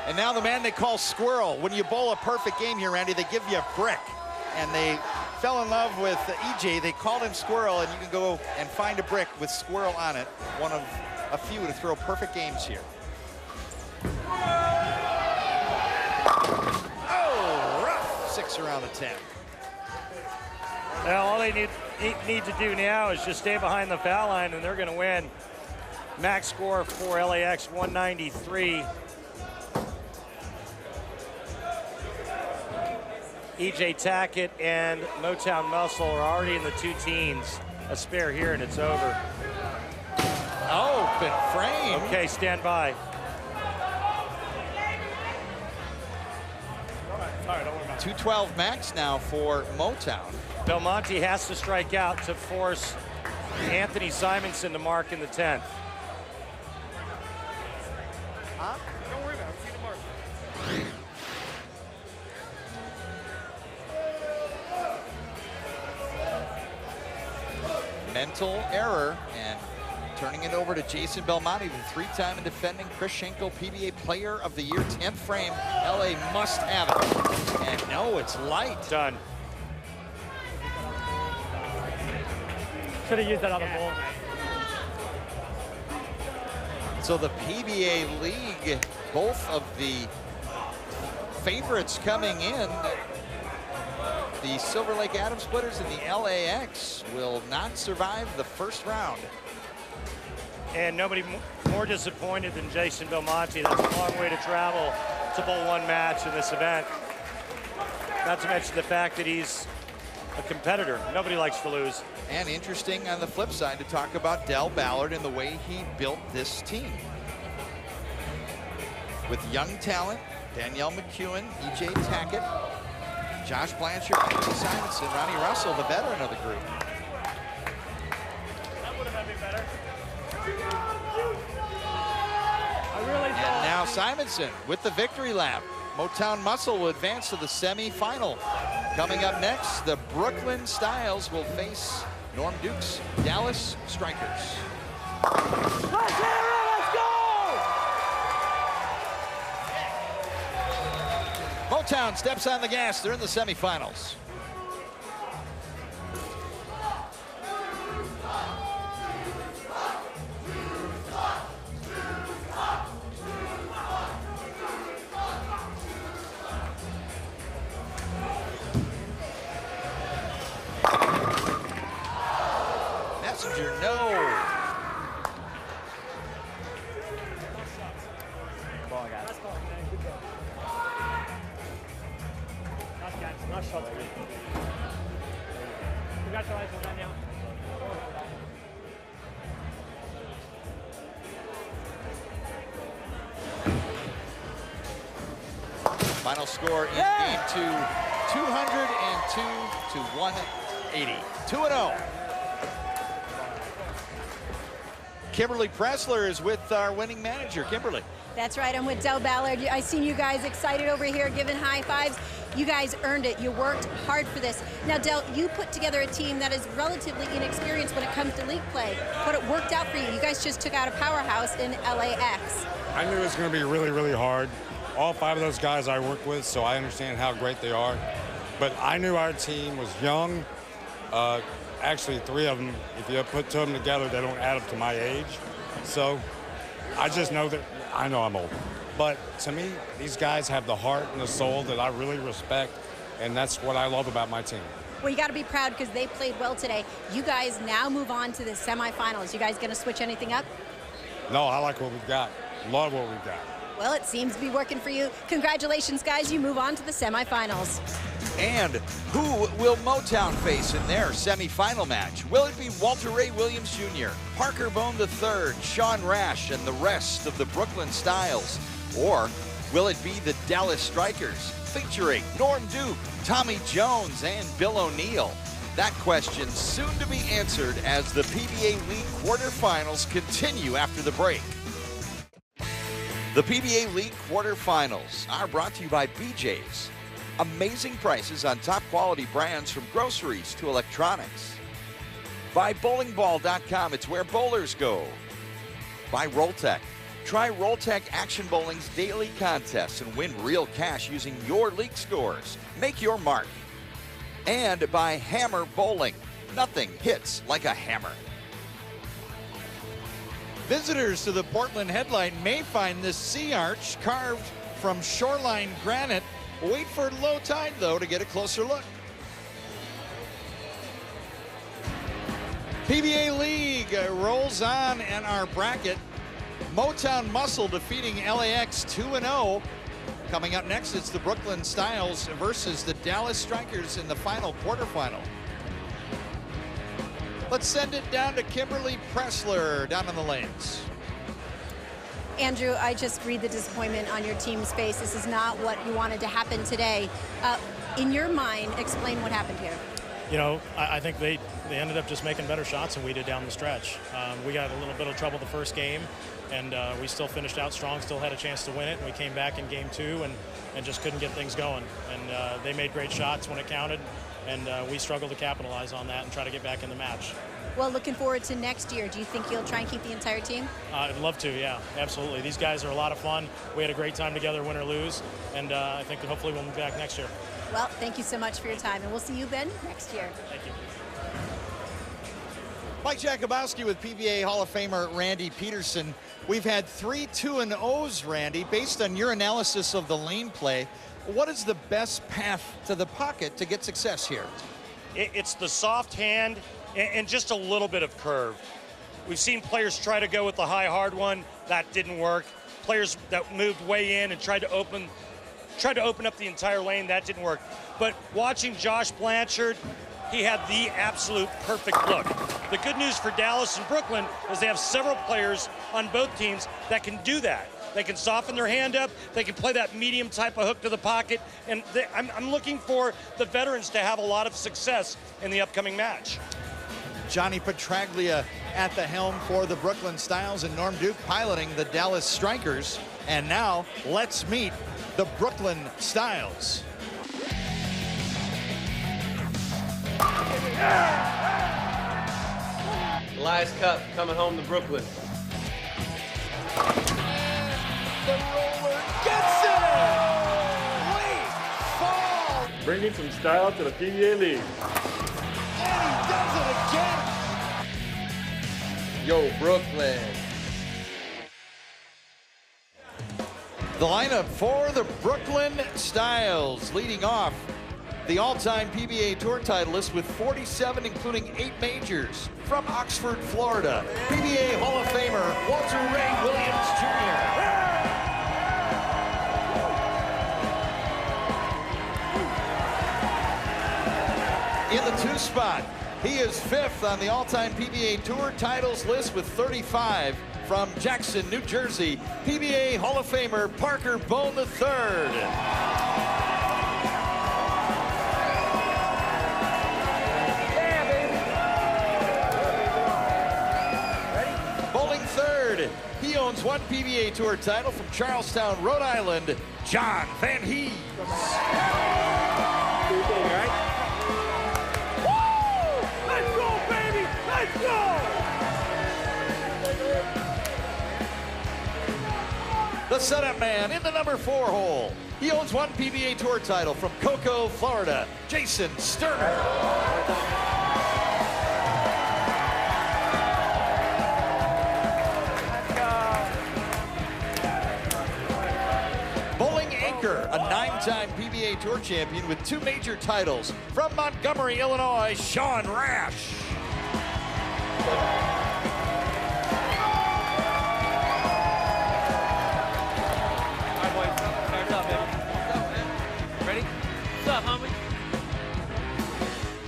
And now the man they call Squirrel. When you bowl a perfect game here, Randy, they give you a brick. And they fell in love with EJ. They called him Squirrel, and you can go and find a brick with Squirrel on it. One of a few to throw perfect games here. Oh, rough. 6 around the 10. Well, all they need to do now is just stay behind the foul line, and they're going to win. Max score for LAX, 193. EJ Tackett and Motown Muscle are already in the 2 teens. A spare here, and it's over. Open frame. Okay, stand by. Sorry, don't worry about it. 212 max now for Motown. Belmonte has to strike out to force Anthony Simonson to mark in the 10th. Huh? Don't worry about it. See the mark. Mental error, and turning it over to Jason Belmonte, the 3-time and defending Chris Schenkel PBA Player of the Year. 10th frame. LA must have it. And no, it's light. Done. Should have used that other ball. So the PBA League, both of the favorites coming in, the Silver Lake Atom Splitters and the LAX, will not survive the first round. And nobody more disappointed than Jason Belmonte. That's a long way to travel to bowl one match in this event. Not to mention the fact that he's a competitor. Nobody likes to lose. And interesting on the flip side to talk about Del Ballard and the way he built this team. With young talent, Danielle McEwen, EJ Tackett, Josh Blanchard, Anthony Simonson, Ronnie Russell, the veteran of the group. That would have been better. And now Simonson with the victory lap. Motown Muscle will advance to the semi-final. Coming up next, the Brooklyn Styles will face Norm Duke's Dallas Strikers. Let's go! Motown steps on the gas. They're in the semifinals. Messenger, no. Ball, guys. Nice shot, man. Congratulations, Danielle. Final score in game 2, 202 to 180. 2-0. Kimberly Pressler is with our winning manager. Kimberly. That's right, I'm with Del Ballard. I seen you guys excited over here, giving high fives. You guys earned it. You worked hard for this. Now, Del, you put together a team that is relatively inexperienced when it comes to league play, but it worked out for you. You guys just took out a powerhouse in LAX. I knew it was going to be really, really hard. All 5 of those guys I work with, so I understand how great they are. But I knew our team was young, actually 3 of them, if you put 2 of them together, they don't add up to my age. So I just know that, I know I'm old. But to me, these guys have the heart and the soul that I really respect, and that's what I love about my team. Well, you got to be proud because they played well today. You guys now move on to the semifinals. You guys going to switch anything up? No, I like what we've got. Love what we've got. Well, it seems to be working for you. Congratulations, guys. You move on to the semifinals. And who will Motown face in their semifinal match? Will it be Walter Ray Williams Jr., Parker Bone III, Sean Rash, and the rest of the Brooklyn Styles? Or will it be the Dallas Strikers, featuring Norm Duke, Tommy Jones, and Bill O'Neill? That question soon to be answered as the PBA League quarterfinals continue after the break. The PBA League quarterfinals are brought to you by BJ's. Amazing prices on top quality brands from groceries to electronics. By bowlingball.com, it's where bowlers go. By Rolltech. Try Rolltech Action Bowling's daily contests and win real cash using your league scores. Make your mark. And by Hammer Bowling. Nothing hits like a hammer. Visitors to the Portland headline may find this sea arch carved from shoreline granite. Wait for low tide, though, to get a closer look. PBA League rolls on in our bracket. Motown Muscle defeating LAX 2-0. Coming up next, it's the Brooklyn Styles versus the Dallas Strikers in the final quarterfinal. Let's send it down to Kimberly Pressler down in the lanes. Andrew, I just read the disappointment on your team's face. This is not what you wanted to happen today. In your mind, explain what happened here. You know, I think they ended up just making better shots than we did down the stretch. We got a little bit of trouble the first game, and we still finished out strong, still had a chance to win it. And we came back in game 2 and just couldn't get things going. And they made great shots when it counted, and we struggled to capitalize on that and try to get back in the match. Well, looking forward to next year. Do you think you'll try and keep the entire team? I'd love to, yeah, absolutely. These guys are a lot of fun. We had a great time together, win or lose, and I think hopefully we'll be back next year. Well, thank you so much for your time, and we'll see you, Ben, next year. Thank you. Mike Jakubowski with PBA Hall of Famer Randy Peterson. We've had 3 2-0s, Randy. Based on your analysis of the lane play, what is the best path to the pocket to get success here? It's the soft hand and just a little bit of curve. We've seen players try to go with the high hard one. That didn't work. Players that moved way in and tried to open up the entire lane. That didn't work. But watching Josh Blanchard, he had the absolute perfect look. The good news for Dallas and Brooklyn is they have several players on both teams that can do that. They can soften their hand up. They can play that medium type of hook to the pocket. And I'm looking for the veterans to have a lot of success in the upcoming match. Johnny Petraglia at the helm for the Brooklyn Styles and Norm Duke piloting the Dallas Strikers. And now let's meet the Brooklyn Styles. Elias Cup coming home to Brooklyn. The roller gets it! Late fall! Bringing some style to the PBA League. And he does it again! Yo, Brooklyn. The lineup for the Brooklyn Styles, leading off the all-time PBA Tour titleist with 47, including 8 majors. From Oxford, Florida, PBA Hall of Famer Walter Ray Williams Jr. In the 2 spot, he is 5th on the all-time PBA Tour titles list with 35. From Jackson, New Jersey, PBA Hall of Famer Parker Bone III. Bowling 3rd, he owns 1 PBA Tour title from Charlestown, Rhode Island, John Van Hees. Let's go, baby! Let's go! The setup man in the number 4 hole. He owns 1 PBA Tour title from Cocoa, Florida, Jason Sterner. a 9-time PBA Tour champion with 2 major titles. From Montgomery, Illinois, Sean Rash.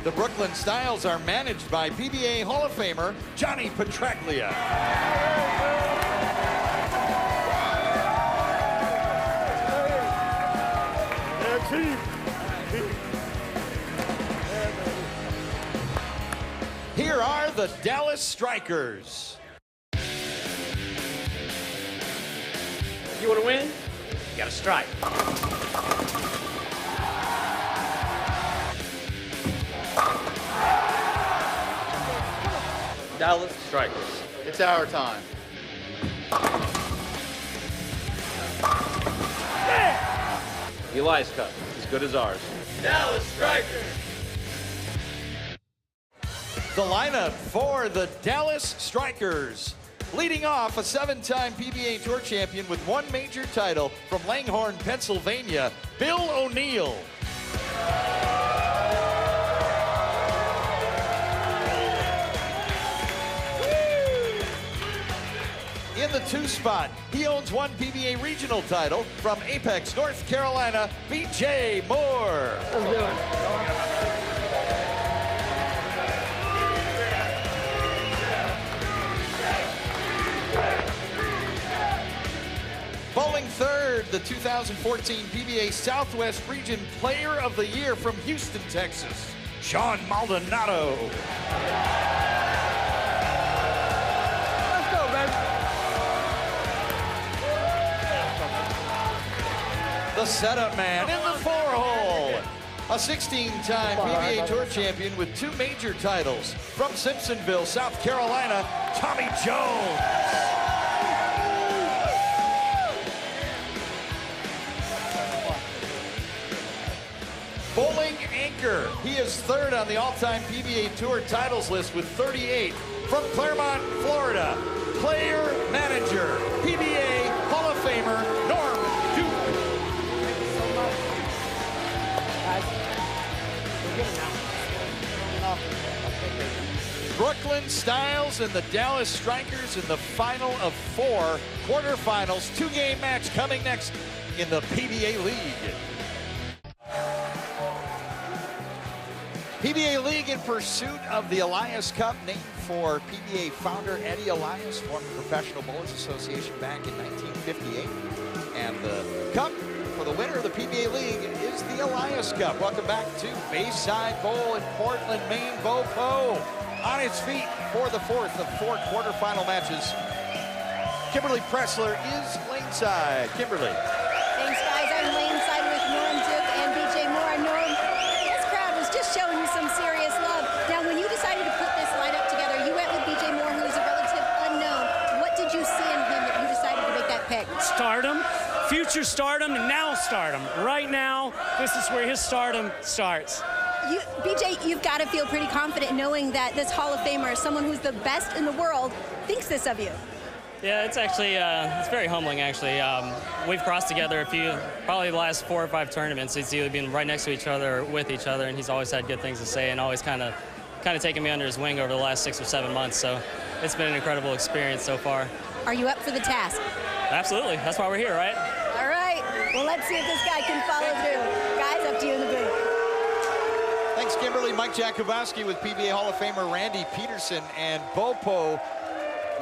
The Brooklyn Styles are managed by PBA Hall of Famer Johnny Petraglia. Here are the Dallas Strikers. If you want to win, you got to strike. Dallas Strikers. It's our time. The Elias Cup, as good as ours. Dallas Strikers. The lineup for the Dallas Strikers. Leading off, a 7-time PBA Tour champion with 1 major title from Langhorne, Pennsylvania, Bill O'Neill. In the 2 spot, he owns 1 PBA regional title from Apex, North Carolina, BJ Moore. Let's do it. Bowling third, the 2014 PBA Southwest Region Player of the Year from Houston, Texas, Sean Maldonado. Let's go, baby. The setup man in the 4-hole. A 16-time PBA Tour champion with 2 major titles from Simpsonville, South Carolina, Tommy Jones. Bowling anchor. He is 3rd on the all-time PBA Tour titles list with 38. From Claremont, Florida, player manager, PBA Hall of Famer, Norm Duke. Brooklyn Styles and the Dallas Strikers in the final of 4 quarterfinals. 2-game match coming next in the PBA League. PBA League in pursuit of the Elias Cup, named for PBA founder Eddie Elias, formed the Professional Bowlers Association back in 1958. And the cup for the winner of the PBA League is the Elias Cup. Welcome back to Bayside Bowl in Portland, Maine. Bo Po on his feet for the 4th of 4 quarterfinal matches. Kimberly Pressler is laneside. Kimberly. Thanks, guys. I'm laneside with Norm Duke and BJ Moore. Norm, this crowd was just showing you some serious love. Now, when you decided to put this lineup together, you went with BJ Moore, who is a relative unknown. What did you see in him that you decided to make that pick? Stardom, future stardom, and now stardom. Right now, this is where his stardom starts. BJ, you've got to feel pretty confident knowing that this Hall of Famer, someone who's the best in the world, thinks this of you. Yeah, it's actually, it's very humbling, actually. We've crossed together probably the last 4 or 5 tournaments. It's either been right next to each other or with each other, and he's always had good things to say and always kind of taken me under his wing over the last 6 or 7 months. So it's been an incredible experience so far. Are you up for the task? Absolutely. That's why we're here, right? All right. Well, let's see if this guy can follow through. Guys, up to you in the booth. Thanks, Kimberly. Mike Jakubowski with PBA Hall of Famer Randy Peterson, and Bo Po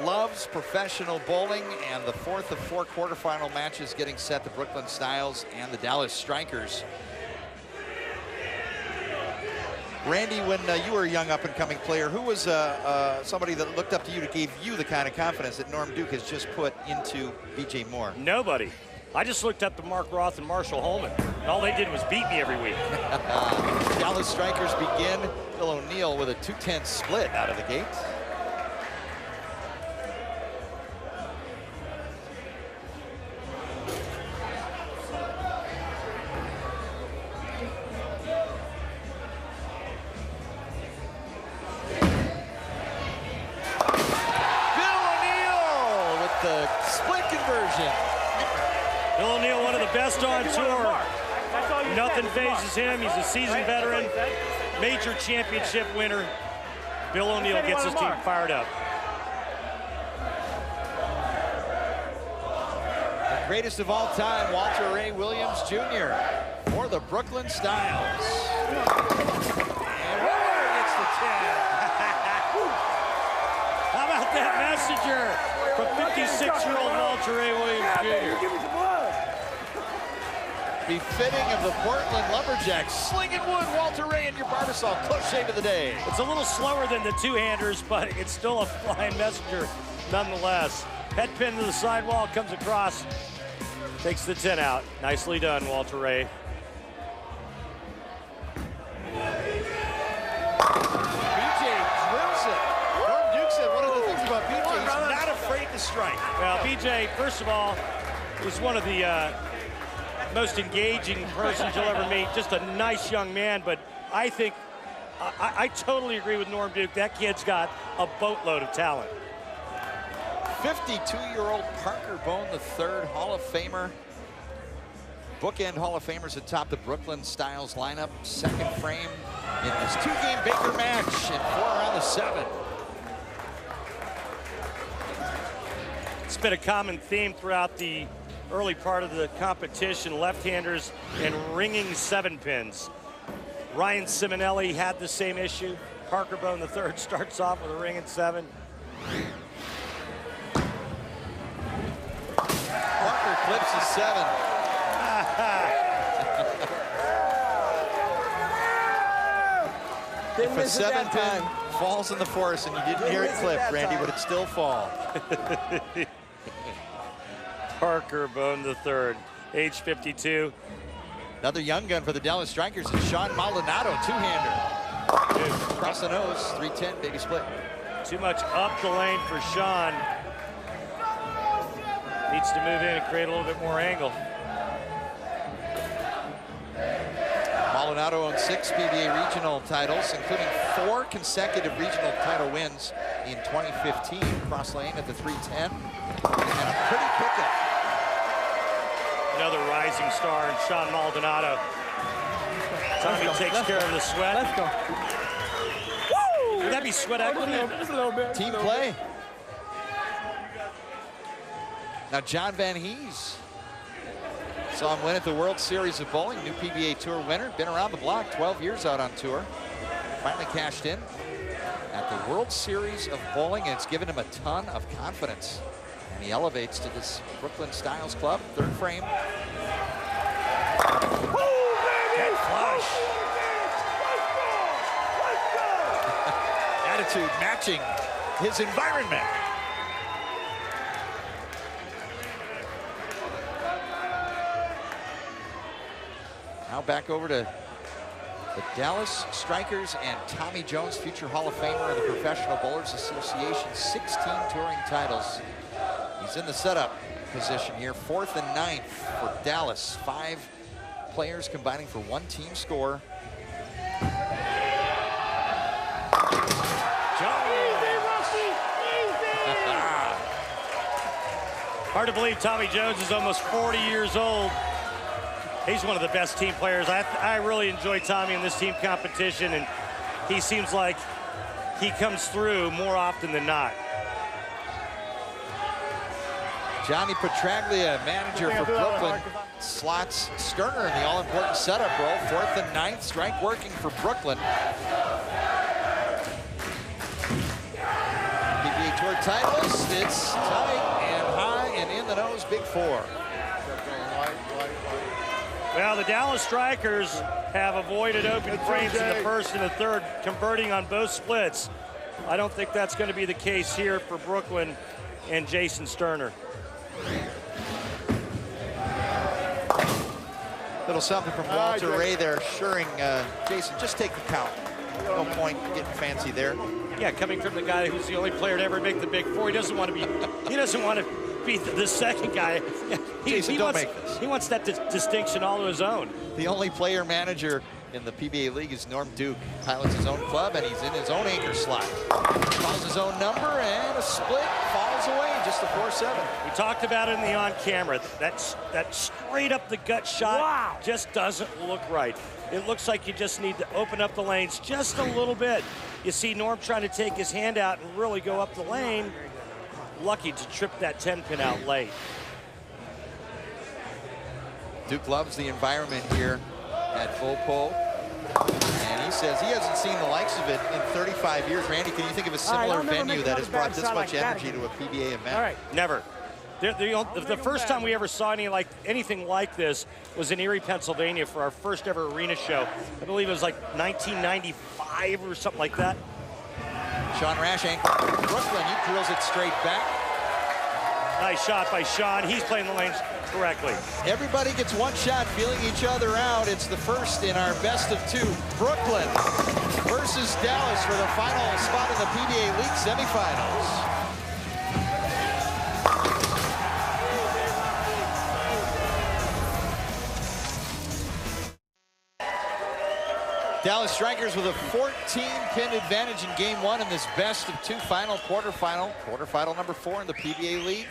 loves professional bowling, and the 4th of 4 quarterfinal matches getting set, the Brooklyn Styles and the Dallas Strikers. Randy, when you were a young up-and-coming player, who was somebody that looked up to you, that gave you the kind of confidence that Norm Duke has just put into BJ Moore? Nobody. I just looked up to Mark Roth and Marshall Holman. All they did was beat me every week. Dallas Strikers begin. Bill O'Neill with a 2-10 split out of the gate. Bill O'Neill with the split conversion. Bill O'Neill, one of the best on tour. Nothing phases him. He's a seasoned veteran, major championship winner. Bill O'Neill gets his team fired up. The greatest of all time, Walter Ray Williams Jr. for the Brooklyn Styles. And Roller gets the 10. How about that messenger from 56-year-old Walter Ray Williams Jr.? Befitting of the Portland Lumberjacks. Slinging wood, Walter Ray and your Barbasol. Close shave of the day. It's a little slower than the two-handers, but it's still a flying messenger nonetheless. Head pin to the sidewall, comes across, takes the 10 out. Nicely done, Walter Ray. BJ drills it. Norm Duke said one of the things about BJ, he's not afraid to strike. Well, BJ, first of all, is one of the most engaging persons you'll ever meet. Just a nice young man, but I think, I totally agree with Norm Duke. That kid's got a boatload of talent. 52-year-old Parker Bone III, Hall of Famer. Bookend Hall of Famers atop the Brooklyn Styles lineup. Second frame in this two-game Baker match and 4 around the 7. It's been a common theme throughout the early part of the competition, left-handers and ringing 7 pins. Ryan Simonelli had the same issue. Parker Bone III starts off with a ring at 7. Parker clips his 7. If a 7 pin falls in the forest and you didn't hear it clip, Randy, would it still fall? Parker Bone III, age 52. Another young gun for the Dallas Strikers is Sean Maldonado, two-hander. Across the nose, 310, baby split. Too much up the lane for Sean. Needs to move in and create a little bit more angle. Maldonado owns 6 PBA regional titles, including 4 consecutive regional title wins in 2015. Cross lane at the 310. And a pretty pickup. Another rising star in Sean Maldonado. Tommy takes care of the sweat. Let's go. Woo! Would that be sweat equity? Just a little bit. Team play. Now John Van Hees saw him win at the World Series of Bowling, new PBA Tour winner, been around the block, 12 years out on tour. Finally cashed in at the World Series of Bowling, and it's given him a ton of confidence. And he elevates to this Brooklyn Styles Club, third frame. Dead flush. Attitude matching his environment. Now back over to the Dallas Strikers and Tommy Jones, future Hall of Famer of the Professional Bowlers Association, 16 touring titles. He's in the setup position here, 4th and 9th for Dallas. 5 players combining for 1 team score. Hard to believe Tommy Jones is almost 40 years old. He's one of the best team players. I really enjoy Tommy in this team competition, and he seems like he comes through more often than not. Johnny Petraglia, manager for Brooklyn, slots Sterner in the all-important setup role. 4th and 9th, strike working for Brooklyn. PBA Tour titleist, it's tight and high and in the nose, big 4. Well, the Dallas Strikers have avoided open frames in the 1st and the 3rd, converting on both splits. I don't think that's going to be the case here for Brooklyn and Jason Sterner. Little something from Walter Ray there, assuring Jason, just take the count. No point getting fancy there. Yeah, coming from the guy who's the only player to ever make the Big Four, he doesn't want to be. He doesn't want to be the second guy. Jason, don't make this. He wants that distinction all to his own. The only player manager in the PBA League is Norm Duke. Pilots his own club, and he's in his own anchor slot. Calls his own number, and a split, falls away, just a 4-7. We talked about it in the on-camera. That straight up the gut shot just doesn't look right. It looks like you just need to open up the lanes just a little bit. You see Norm trying to take his hand out and really go up the lane. Lucky to trip that 10-pin out late. Duke loves the environment here at Full Pole. And he says he hasn't seen the likes of it in 35 years. Randy, can you think of a similar venue that has brought this much energy to a PBA event? All right. Never. The first time we ever saw anything like this was in Erie, Pennsylvania for our first ever arena show. I believe it was like 1995 or something like that. Sean Rashank, Brooklyn, he drills it straight back. Nice shot by Sean. He's playing the lanes correctly. Everybody gets one shot, feeling each other out. It's the first in our best of two. Brooklyn versus Dallas for the final spot in the PBA League semifinals. Dallas Strikers with a 14-pin advantage in game one in this best of two final quarterfinal number 4 in the PBA League.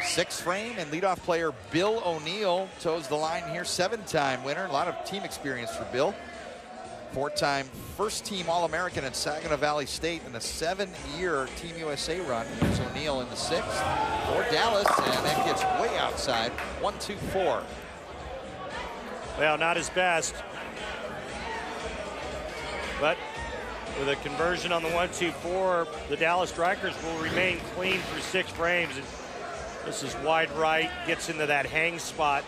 6th frame, and leadoff player Bill O'Neill toes the line here. 7-time winner, a lot of team experience for Bill. 4-time first-team All-American at Saginaw Valley State in a 7-year Team USA run. Here's O'Neill in the 6th for Dallas, and that gets way outside. 1-2-4. Well, not his best. But with a conversion on the 1-2-4, the Dallas Strikers will remain clean through 6 frames. And this is wide right, gets into that hang spot.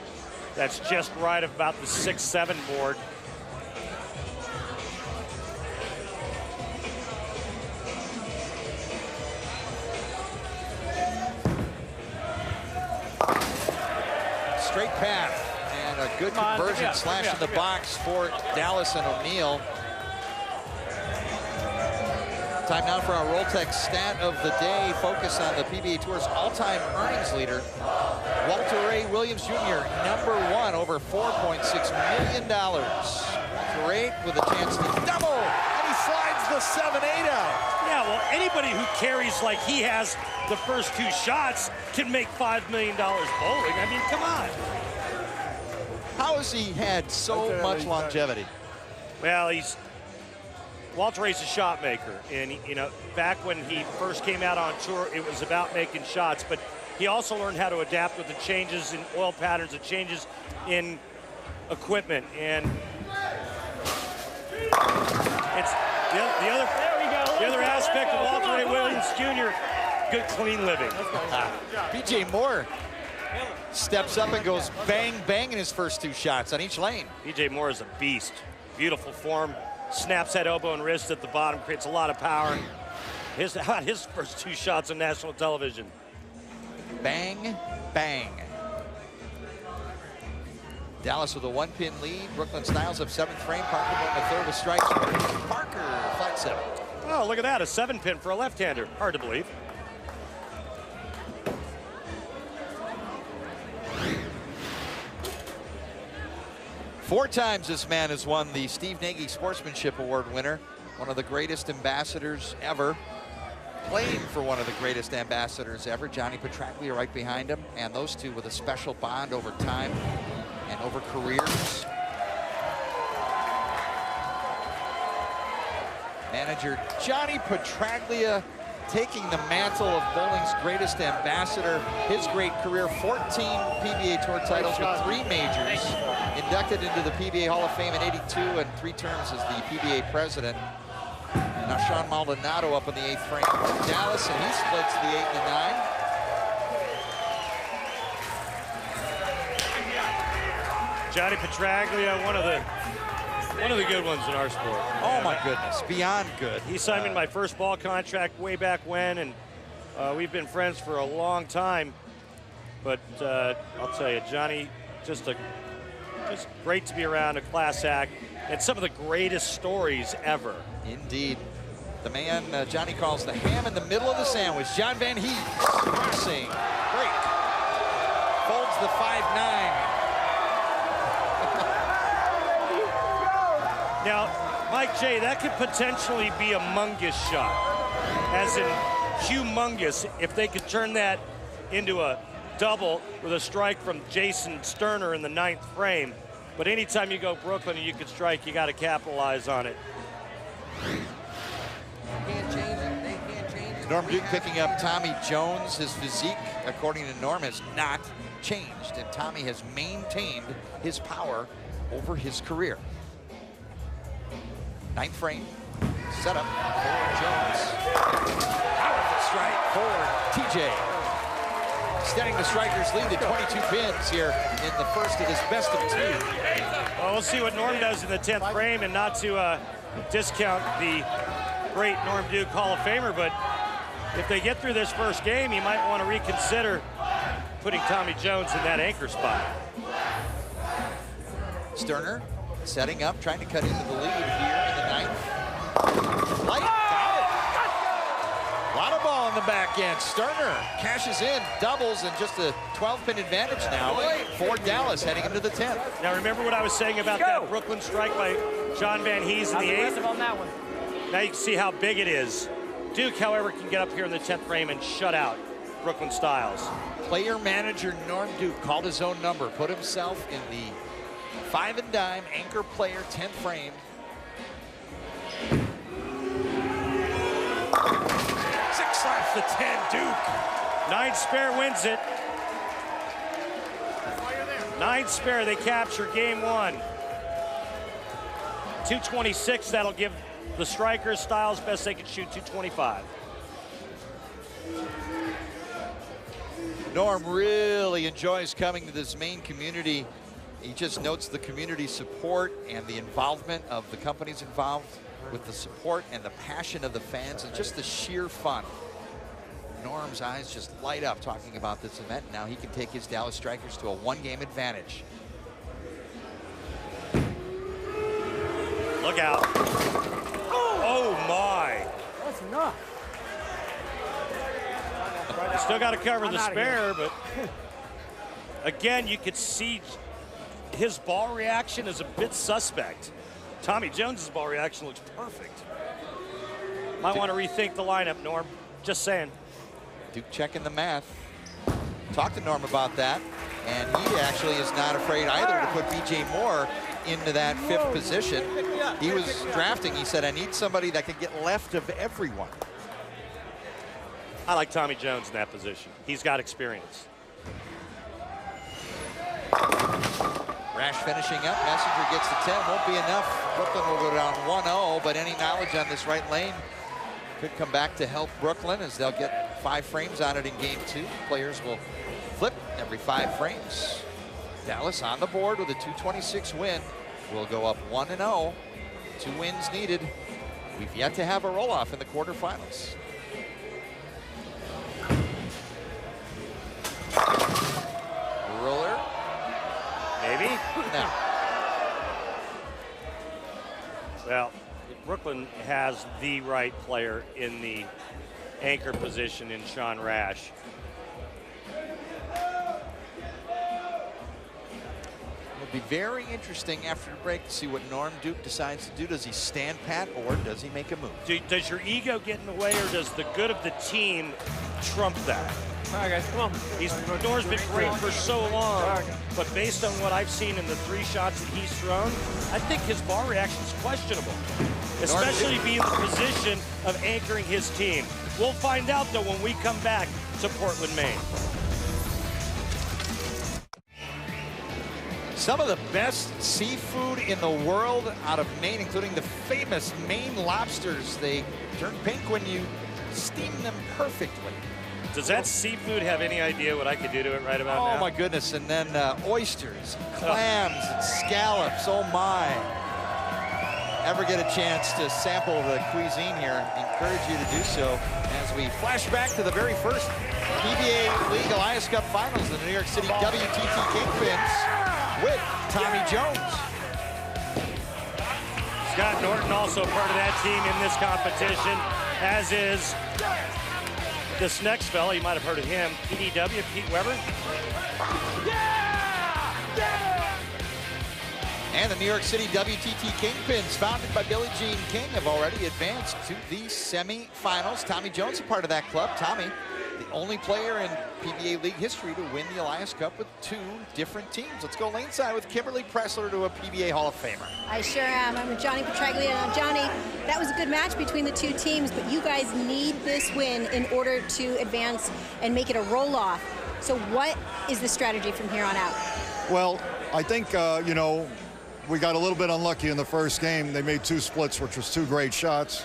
That's just right about the 6-7 board. Straight path. A good conversion slash in the box for Dallas and O'Neill. Time now for our Rolltech stat of the day. Focus on the PBA Tour's all-time earnings leader, Walter Ray Williams Jr., #1, over $4.6 million. Great with a chance to double, and he slides the 7-8 out. Yeah, well, anybody who carries like he has the first 2 shots can make $5 million bowling. I mean, come on. How has he had so much longevity? Well, Walter Ray's a shot maker, and you know, back when he first came out on tour, it was about making shots, but he also learned how to adapt with the changes in oil patterns, the changes in equipment, and it's the other aspect of Walter Ray Williams Jr., good clean living. BJ Moore steps up and goes bang, bang in his first 2 shots on each lane. BJ Moore is a beast. Beautiful form. Snaps that elbow and wrist at the bottom, creates a lot of power. His first 2 shots on national television. Bang, bang. Dallas with a 1-pin lead. Brooklyn Styles up 7th frame. Parker on the 3rd with strikes. Parker, flat 7. Oh, look at that, a 7-pin for a left-hander. Hard to believe. Four times this man has won the Steve Nagy Sportsmanship Award winner, one of the greatest ambassadors ever, playing for one of the greatest ambassadors ever, Johnny Petraglia right behind him, and those two with a special bond over time and over careers. Manager Johnny Petraglia taking the mantle of bowling's greatest ambassador. His great career, 14 PBA Tour titles with 3 majors. Inducted into the PBA Hall of Fame in '82 and 3 terms as the PBA president. Now Sean Maldonado up in the 8th frame for Dallas, and he splits the 8 and the 9. Johnny Petraglia, one of the good ones in our sport. Oh my goodness, beyond good. He signed me my first ball contract way back when, and we've been friends for a long time. But I'll tell you, Johnny, just great to be around, a class act, and some of the greatest stories ever. Indeed. The man Johnny calls the ham in the middle of the sandwich. John Van Hees, passing, break, folds the 5-9. Now, Mike J., that could potentially be a mungus shot, as in humongous, if they could turn that into a double with a strike from Jason Sterner in the 9th frame. But anytime you go Brooklyn and you can strike, you got to capitalize on it. Norm Duke picking up Tommy Jones. His physique, according to Norm, has not changed, and Tommy has maintained his power over his career. 9th frame, set up for Jones. Powerful strike for TJ. Extending the Strikers' lead to 22 pins here in the first of this best of 2. Well, we'll see what Norm does in the 10th frame, and not to discount the great Norm Duke Hall of Famer, but if they get through this first game, you might want to reconsider putting Tommy Jones in that anchor spot. Sterner setting up, trying to cut into the lead here in the 9th. Light, got it. A lot of ball in the back end. Sterner cashes in, doubles, and just a 12-pin advantage now for Dallas heading into the 10th. Now remember what I was saying about that Brooklyn strike by John Van Hees in the 8th? On that one. Now you can see how big it is. Duke, however, can get up here in the 10th frame and shut out Brooklyn Styles. Player manager Norm Duke called his own number, put himself in the 5 and dime anchor player 10th frame. 6 left to 10, Duke. 9 spare wins it. 9 spare, they capture game 1. 226, that'll give the Strikers Styles best they can shoot 225. Norm really enjoys coming to this Maine community. He just notes the community support and the involvement of the companies involved with the support and the passion of the fans and just the sheer fun. Norm's eyes just light up talking about this event. Now he can take his Dallas Strikers to a 1-game advantage. Look out. Oh my. That's enough. Still got to cover the spare, but again, you could see his ball reaction is a bit suspect. Tommy Jones's ball reaction looks perfect. Might want to rethink the lineup, Norm. Just saying. Duke checking the math. Talked to Norm about that, and he actually is not afraid either to put BJ Moore into that 5th position. He was drafting, he said, I need somebody that can get left of everyone. I like Tommy Jones in that position. He's got experience. Rash finishing up, Messenger gets the 10, won't be enough. Brooklyn will go down 1-0, but any knowledge on this right lane could come back to help Brooklyn as they'll get 5 frames on it in game 2. Players will flip every 5 frames. Dallas on the board with a 226 win. Will go up 1-0. 2 wins needed. We've yet to have a roll-off in the quarterfinals. Roller. Maybe? No. Well, Brooklyn has the right player in the anchor position in Sean Rash. It'll be very interesting after the break to see what Norm Duke decides to do. Does he stand pat or does he make a move? Does your ego get in the way, or does the good of the team trump that? All right, guys, come on. Nor's been great for so long, but based on what I've seen in the 3 shots that he's thrown, I think his ball reaction is questionable, especially being in the position of anchoring his team. We'll find out, though, when we come back to Portland, Maine. Some of the best seafood in the world out of Maine, including the famous Maine lobsters. They turn pink when you steam them perfectly. Does that seafood have any idea what I could do to it right about now? Oh my goodness, and then oysters, clams, and scallops, oh my. Ever get a chance to sample the cuisine here, encourage you to do so as we flash back to the very first PBA League Elias Cup Finals in the New York City WTT Kingpins with Tommy Jones. Scott Norton also part of that team in this competition, as is this next fella. You might have heard of him, PDW, Pete Weber. And the New York City WTT Kingpins, founded by Billie Jean King, have already advanced to the semifinals. Tommy Jones, a part of that club. Tommy, the only player in PBA League history to win the Elias Cup with 2 different teams. Let's go laneside with Kimberly Pressler to a PBA Hall of Famer. I sure am. I'm with Johnny Petraglia. Now, Johnny, that was a good match between the 2 teams, but you guys need this win in order to advance and make it a roll-off. So what is the strategy from here on out? Well, I think, you know, we got a little bit unlucky in the first game. They made 2 splits, which was 2 great shots.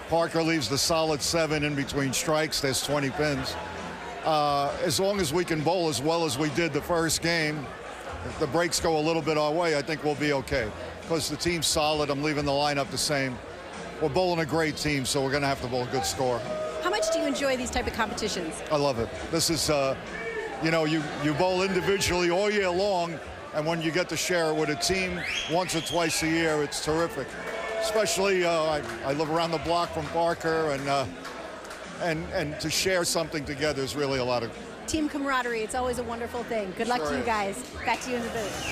Parker leaves the solid 7 in between strikes. There's 20 pins. As long as we can bowl as well as we did the first game, if the breaks go a little bit our way, I think we'll be okay. Because the team's solid, I'm leaving the lineup the same. We're bowling a great team, so we're going to have to bowl a good score. How much do you enjoy these type of competitions? I love it. This is, you know, you bowl individually all year long, and when you get to share it with a team once or twice a year, it's terrific. Especially, I live around the block from Parker, and to share something together is really a lot of Team camaraderie, it's always a wonderful thing. Good luck to you guys. Back to you in the booth.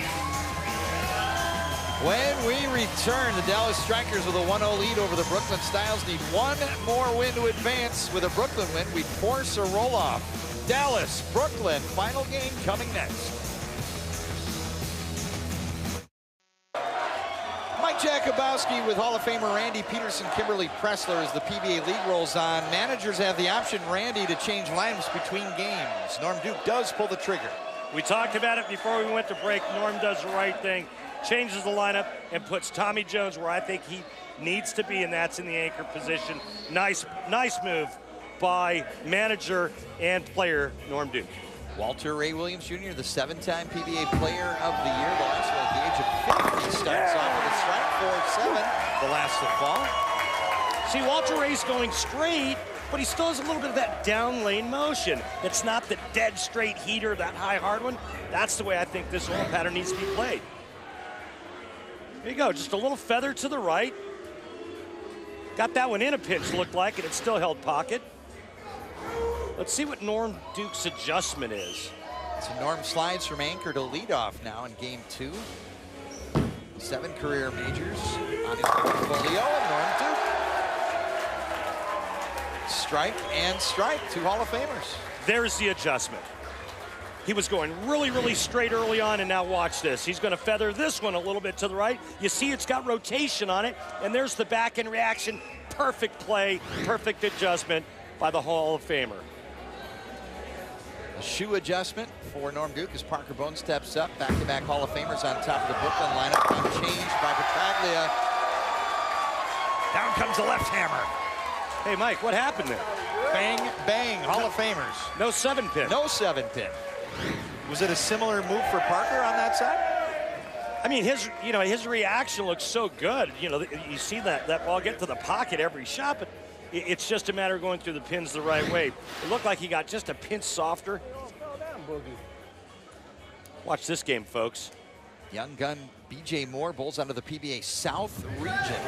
When we return, the Dallas Strikers with a 1-0 lead over the Brooklyn Styles need 1 more win to advance. With a Brooklyn win, we'd force a roll-off. Dallas, Brooklyn, final game coming next. Mike Jakubowski with Hall of Famer Randy Peterson, Kimberly Pressler as the PBA League rolls on. Managers have the option, Randy, to change lineups between games. Norm Duke does pull the trigger. We talked about it before we went to break. Norm does the right thing, changes the lineup, and puts Tommy Jones where I think he needs to be, and that's in the anchor position. Nice move by manager and player Norm Duke. Walter Ray Williams Jr., the 7-time PBA Player of the Year, the last one at the age of 50, starts off with a strike, 4-7, the last to fall. See, Walter Ray's going straight, but he still has a little bit of that down lane motion. It's not the dead straight heater, that high hard one. That's the way I think this roll pattern needs to be played. There you go, just a little feather to the right. Got that one in a pinch, looked like, and it still held pocket. Let's see what Norm Duke's adjustment is. So Norm slides from anchor to leadoff now in game 2. 7 career majors on his portfolio, and Norm Duke. Strike and strike, 2 Hall of Famers. There's the adjustment. He was going really straight early on, and now watch this. He's going to feather this one a little bit to the right. You see it's got rotation on it, and there's the back end reaction. Perfect play, perfect adjustment by the Hall of Famer. A shoe adjustment for Norm Duke as Parker Bone steps up. Back-to-back Hall of Famers on top of the Brooklyn lineup. Unchanged by Petraglia. Down comes the left hammer. Hey, Mike, what happened there? Bang, bang, Hall of Famers. No 7-pin. No 7-pin. Was it a similar move for Parker on that side? I mean, his reaction looks so good. You know, you see that ball get to the pocket every shot, but it's just a matter of going through the pins the right way. It looked like he got just a pinch softer. Watch this game, folks. Young gun B.J. Moore bowls onto the PBA South region.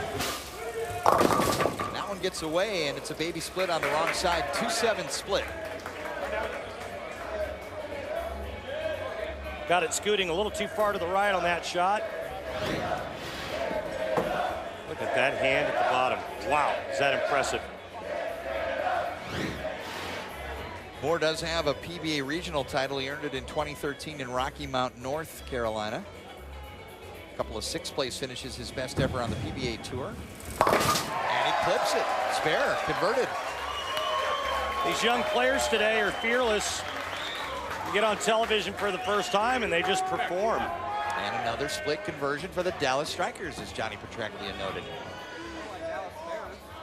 That one gets away, and it's a baby split on the wrong side. 2-7 split. Got it scooting a little too far to the right on that shot. Look at that hand at the bottom. Wow, is that impressive. Moore does have a PBA regional title. He earned it in 2013 in Rocky Mount, North Carolina. A couple of 6th place finishes, his best ever on the PBA Tour. And he clips it. Spare, converted. These young players today are fearless. You get on television for the first time and they just perform. And another split conversion for the Dallas Strikers, as Johnny Petraglia noted.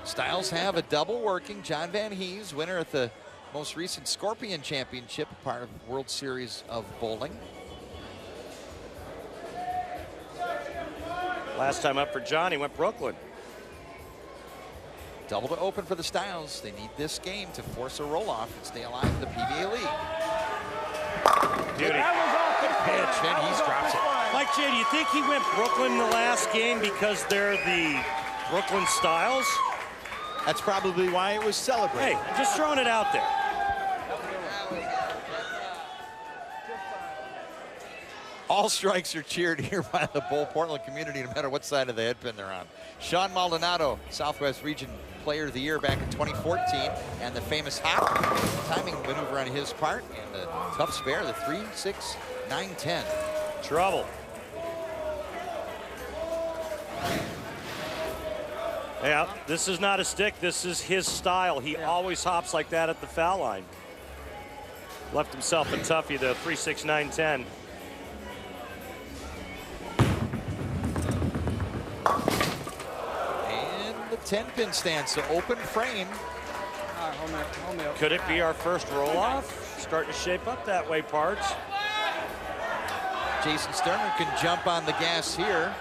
Styles have a double working. John Van Hees, winner at the most recent Scorpion Championship, part of the World Series of Bowling. Last time up for Johnny went Brooklyn. Double to open for the Styles. They need this game to force a roll-off and stay alive in the PBA League. Beauty. Good pitch. Van Hees drops it. Mike J, do you think he went Brooklyn the last game because they're the Brooklyn Styles? That's probably why it was celebrated. Hey, just throwing it out there. All strikes are cheered here by the Bowl Portland community, no matter what side of the headpin they're on. Sean Maldonado, Southwest Region Player of the Year back in 2014, and the famous hop timing maneuver on his part, and the tough spare, the 3-6-9-10. Trouble. Yeah, this is not a stick. This is his style. He always hops like that at the foul line. Left himself a toughie, though, 3-6-9-10. And the 10-pin stance, so open frame. Could it be our first roll-off? Starting to shape up that way, Parts. Jason Sterner can jump on the gas here.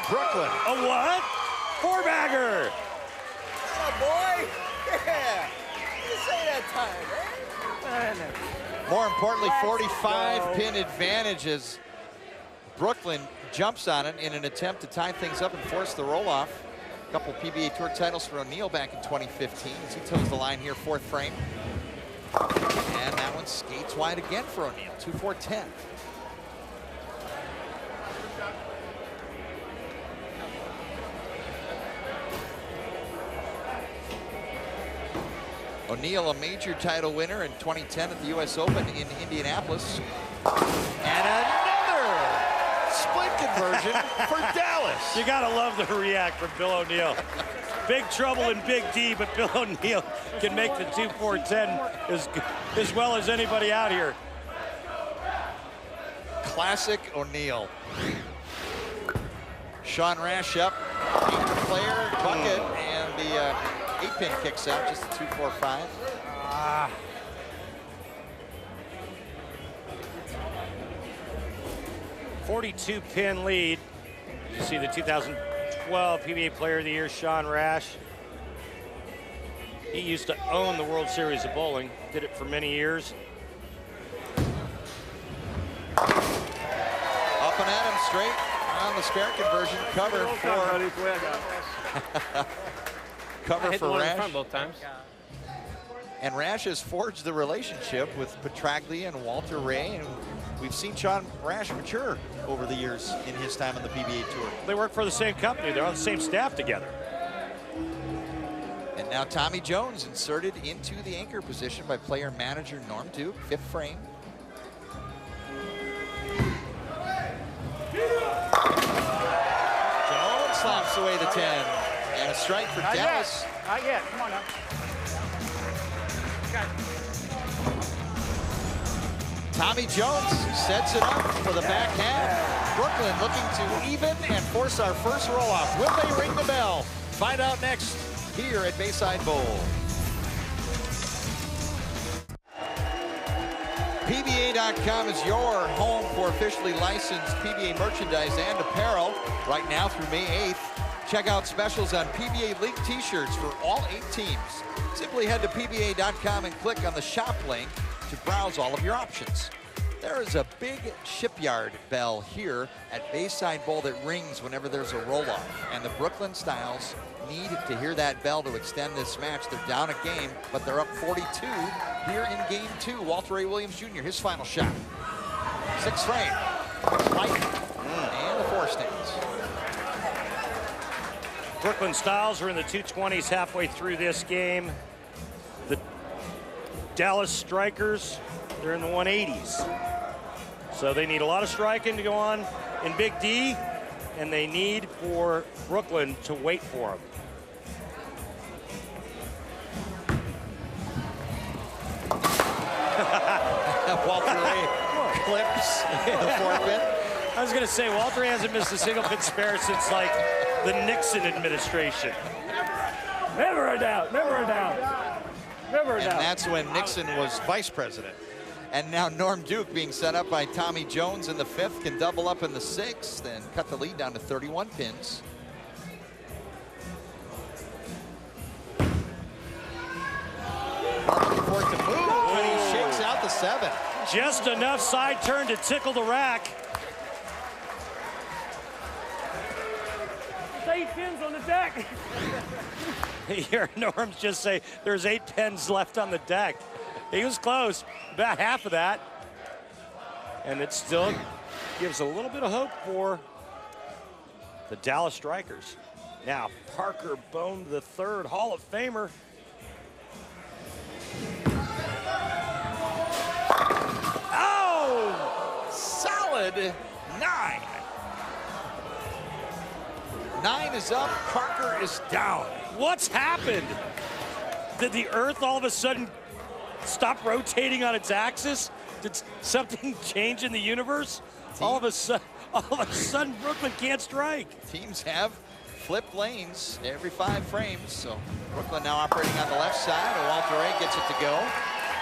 Brooklyn. A what? Four-bagger. Oh, boy. Yeah. You say that time, man. More importantly, 45-pin advantages. Brooklyn jumps on it in an attempt to tie things up and force the roll-off. A couple PBA Tour titles for O'Neal back in 2015 as he toes the line here, fourth frame. And that one skates wide again for O'Neal, 2-4-10. O'Neal, a major title winner in 2010 at the U.S. Open in Indianapolis. And another split conversion for Dallas. You gotta love the react from Bill O'Neal. Big trouble in Big D, but Bill O'Neal can make the 2-4-10 as well as anybody out here. Classic O'Neal. Sean Rash up, major player, bucket, and the 8-pin kicks out, just a 2-4-5. 42-pin lead. You see the 2012 PBA Player of the Year, Sean Rash. He used to own the World Series of Bowling, did it for many years. Up and at him, straight on the spare conversion, cover for... Cover for Rash. Both times. And Rash has forged the relationship with Petraglia and Walter Ray, and we've seen Sean Rash mature over the years in his time on the PBA Tour. They work for the same company. They're on the same staff together. And now Tommy Jones inserted into the anchor position by player-manager Norm Duke, fifth frame. Jones slaps away the 10. And a strike for Dallas. Not yet. Come on now. Tommy Jones sets it up for the back half. Brooklyn looking to even and force our first roll-off. Will they ring the bell? Find out next here at Bayside Bowl. PBA.com is your home for officially licensed PBA merchandise and apparel right now through May 8th. Check out specials on PBA League t-shirts for all 8 teams. Simply head to PBA.com and click on the shop link to browse all of your options. There is a big shipyard bell here at Bayside Bowl that rings whenever there's a roll-off. And the Brooklyn Styles need to hear that bell to extend this match. They're down a game, but they're up 42 here in game 2. Walter A. Williams Jr., his final shot. 6th frame. Light. And the 4 stands. Brooklyn Styles are in the 220s halfway through this game. The Dallas Strikers, they're in the 180s. So they need a lot of striking to go on in Big D, and they need for Brooklyn to wait for them. Walter Ray clips the 4-pin. I was going to say, Walter hasn't missed a single pin spare since, like, the Nixon administration. Never a doubt, never a doubt. Never a doubt. And that's when Nixon was vice president. And now Norm Duke being set up by Tommy Jones in the 5th, can double up in the 6th and cut the lead down to 31 pins. Looking for it to move, and he shakes out the 7. Just enough side turn to tickle the rack. 8 pins on the deck. Here, Norm's just say there's 8 pins left on the deck. He was close, about half of that. And it still gives a little bit of hope for the Dallas Strikers. Now, Parker Bone III, Hall of Famer. Oh, solid 9. 9 is up, Parker is down. What's happened? Did the Earth all of a sudden stop rotating on its axis? Did something change in the universe? All of a sudden, Brooklyn can't strike. Teams have flipped lanes every 5 frames, so Brooklyn now operating on the left side. Walter A gets it to go,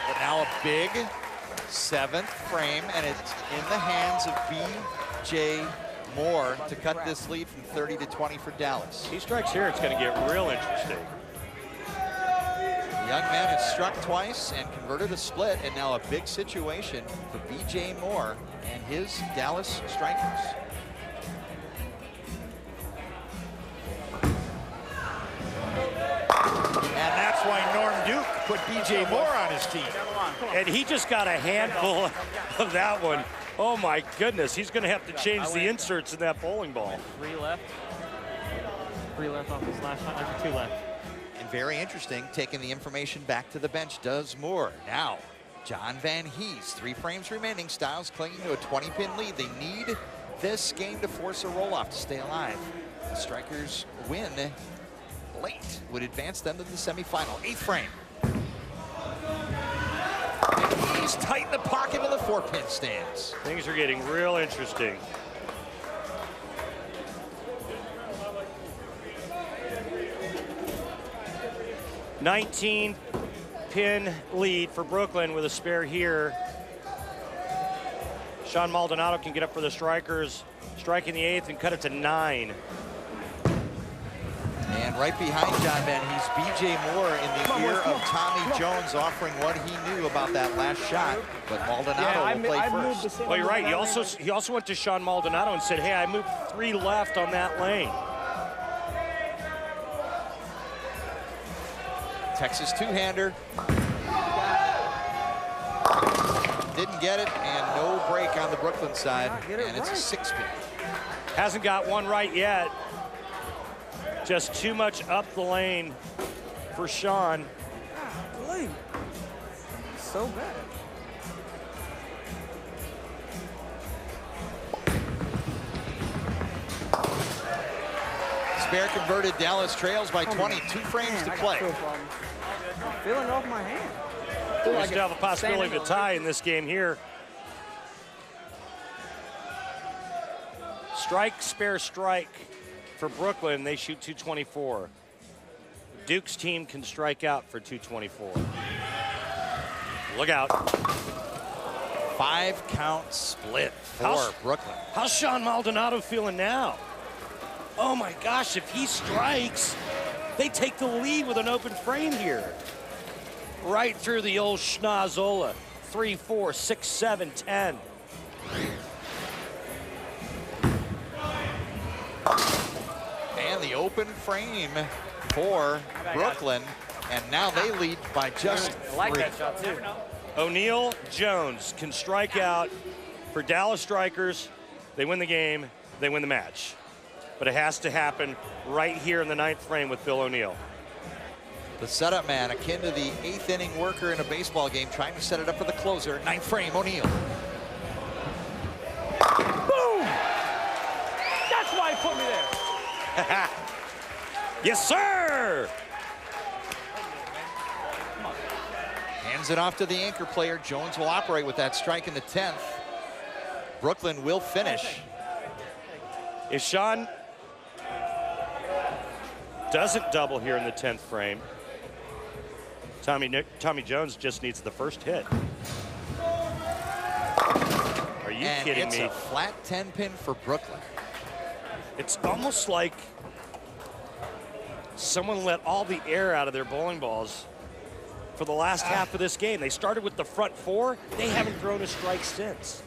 but now a big 7th frame, and it's in the hands of B.J. Moore to cut this lead from 30 to 20 for Dallas. He strikes here, it's going to get real interesting. The young man has struck twice and converted a split, and now a big situation for B.J. Moore and his Dallas Strikers. And that's why Norm Duke put B.J. Moore on his team. And he just got a handful of that one. Oh my goodness, he's going to have to change the inserts in that bowling ball. 3 left. 3 left off this last shot. There's 2 left. And very interesting, taking the information back to the bench does Moore. Now, John Van Hees, 3 frames remaining. Styles clinging to a 20-pin lead. They need this game to force a roll-off to stay alive. The Strikers win late would advance them to the semifinal. 8th frame. He's tight in the pocket of the 4-pin stands. Things are getting real interesting. $19-pin lead for Brooklyn with a spare here. Sean Maldonado can get up for the Strikers, striking the 8th and cut it to 9. And right behind John Van Hees, B.J. Moore in the ear of Tommy Jones, offering what he knew about that last shot. But Maldonado will play first. Well, you're right. He also went to Sean Maldonado and said, "Hey, I moved 3 left on that lane." Texas 2-hander. Didn't get it, and no break on the Brooklyn side, and it's a 6-pin. Hasn't got one right yet. Just too much up the lane for Sean. Golly. So bad. Spare converted, Dallas trails by 20, 2 frames to play. Feeling it off my hand. We still have a possibility of a tie in this game here. Strike, spare, strike for Brooklyn. They shoot 224. Duke's team can strike out for 224. Look out. 5-count split for Brooklyn. How's Sean Maldonado feeling now? Oh my gosh, if he strikes, they take the lead with an open frame here. Right through the old schnozola. 3, 4, 6, 7, 10. And the open frame for Brooklyn, and now they lead by just 3. I like that shot too. O'Neal Jones can strike out for Dallas Strikers. They win the game, they win the match. But it has to happen right here in the 9th frame with Bill O'Neal. The setup man, akin to the 8th inning worker in a baseball game, trying to set it up for the closer. 9th frame, O'Neal. Boom! That's why he put me there. Yes, sir! Hands it off to the anchor player. Jones will operate with that strike in the 10th. Brooklyn will finish. If Sean doesn't double here in the 10th frame, Tommy Jones just needs the first hit. Are you kidding me? It's a flat 10-pin for Brooklyn. It's almost like someone let all the air out of their bowling balls for the last half of this game. They started with the front 4. They haven't thrown a strike since.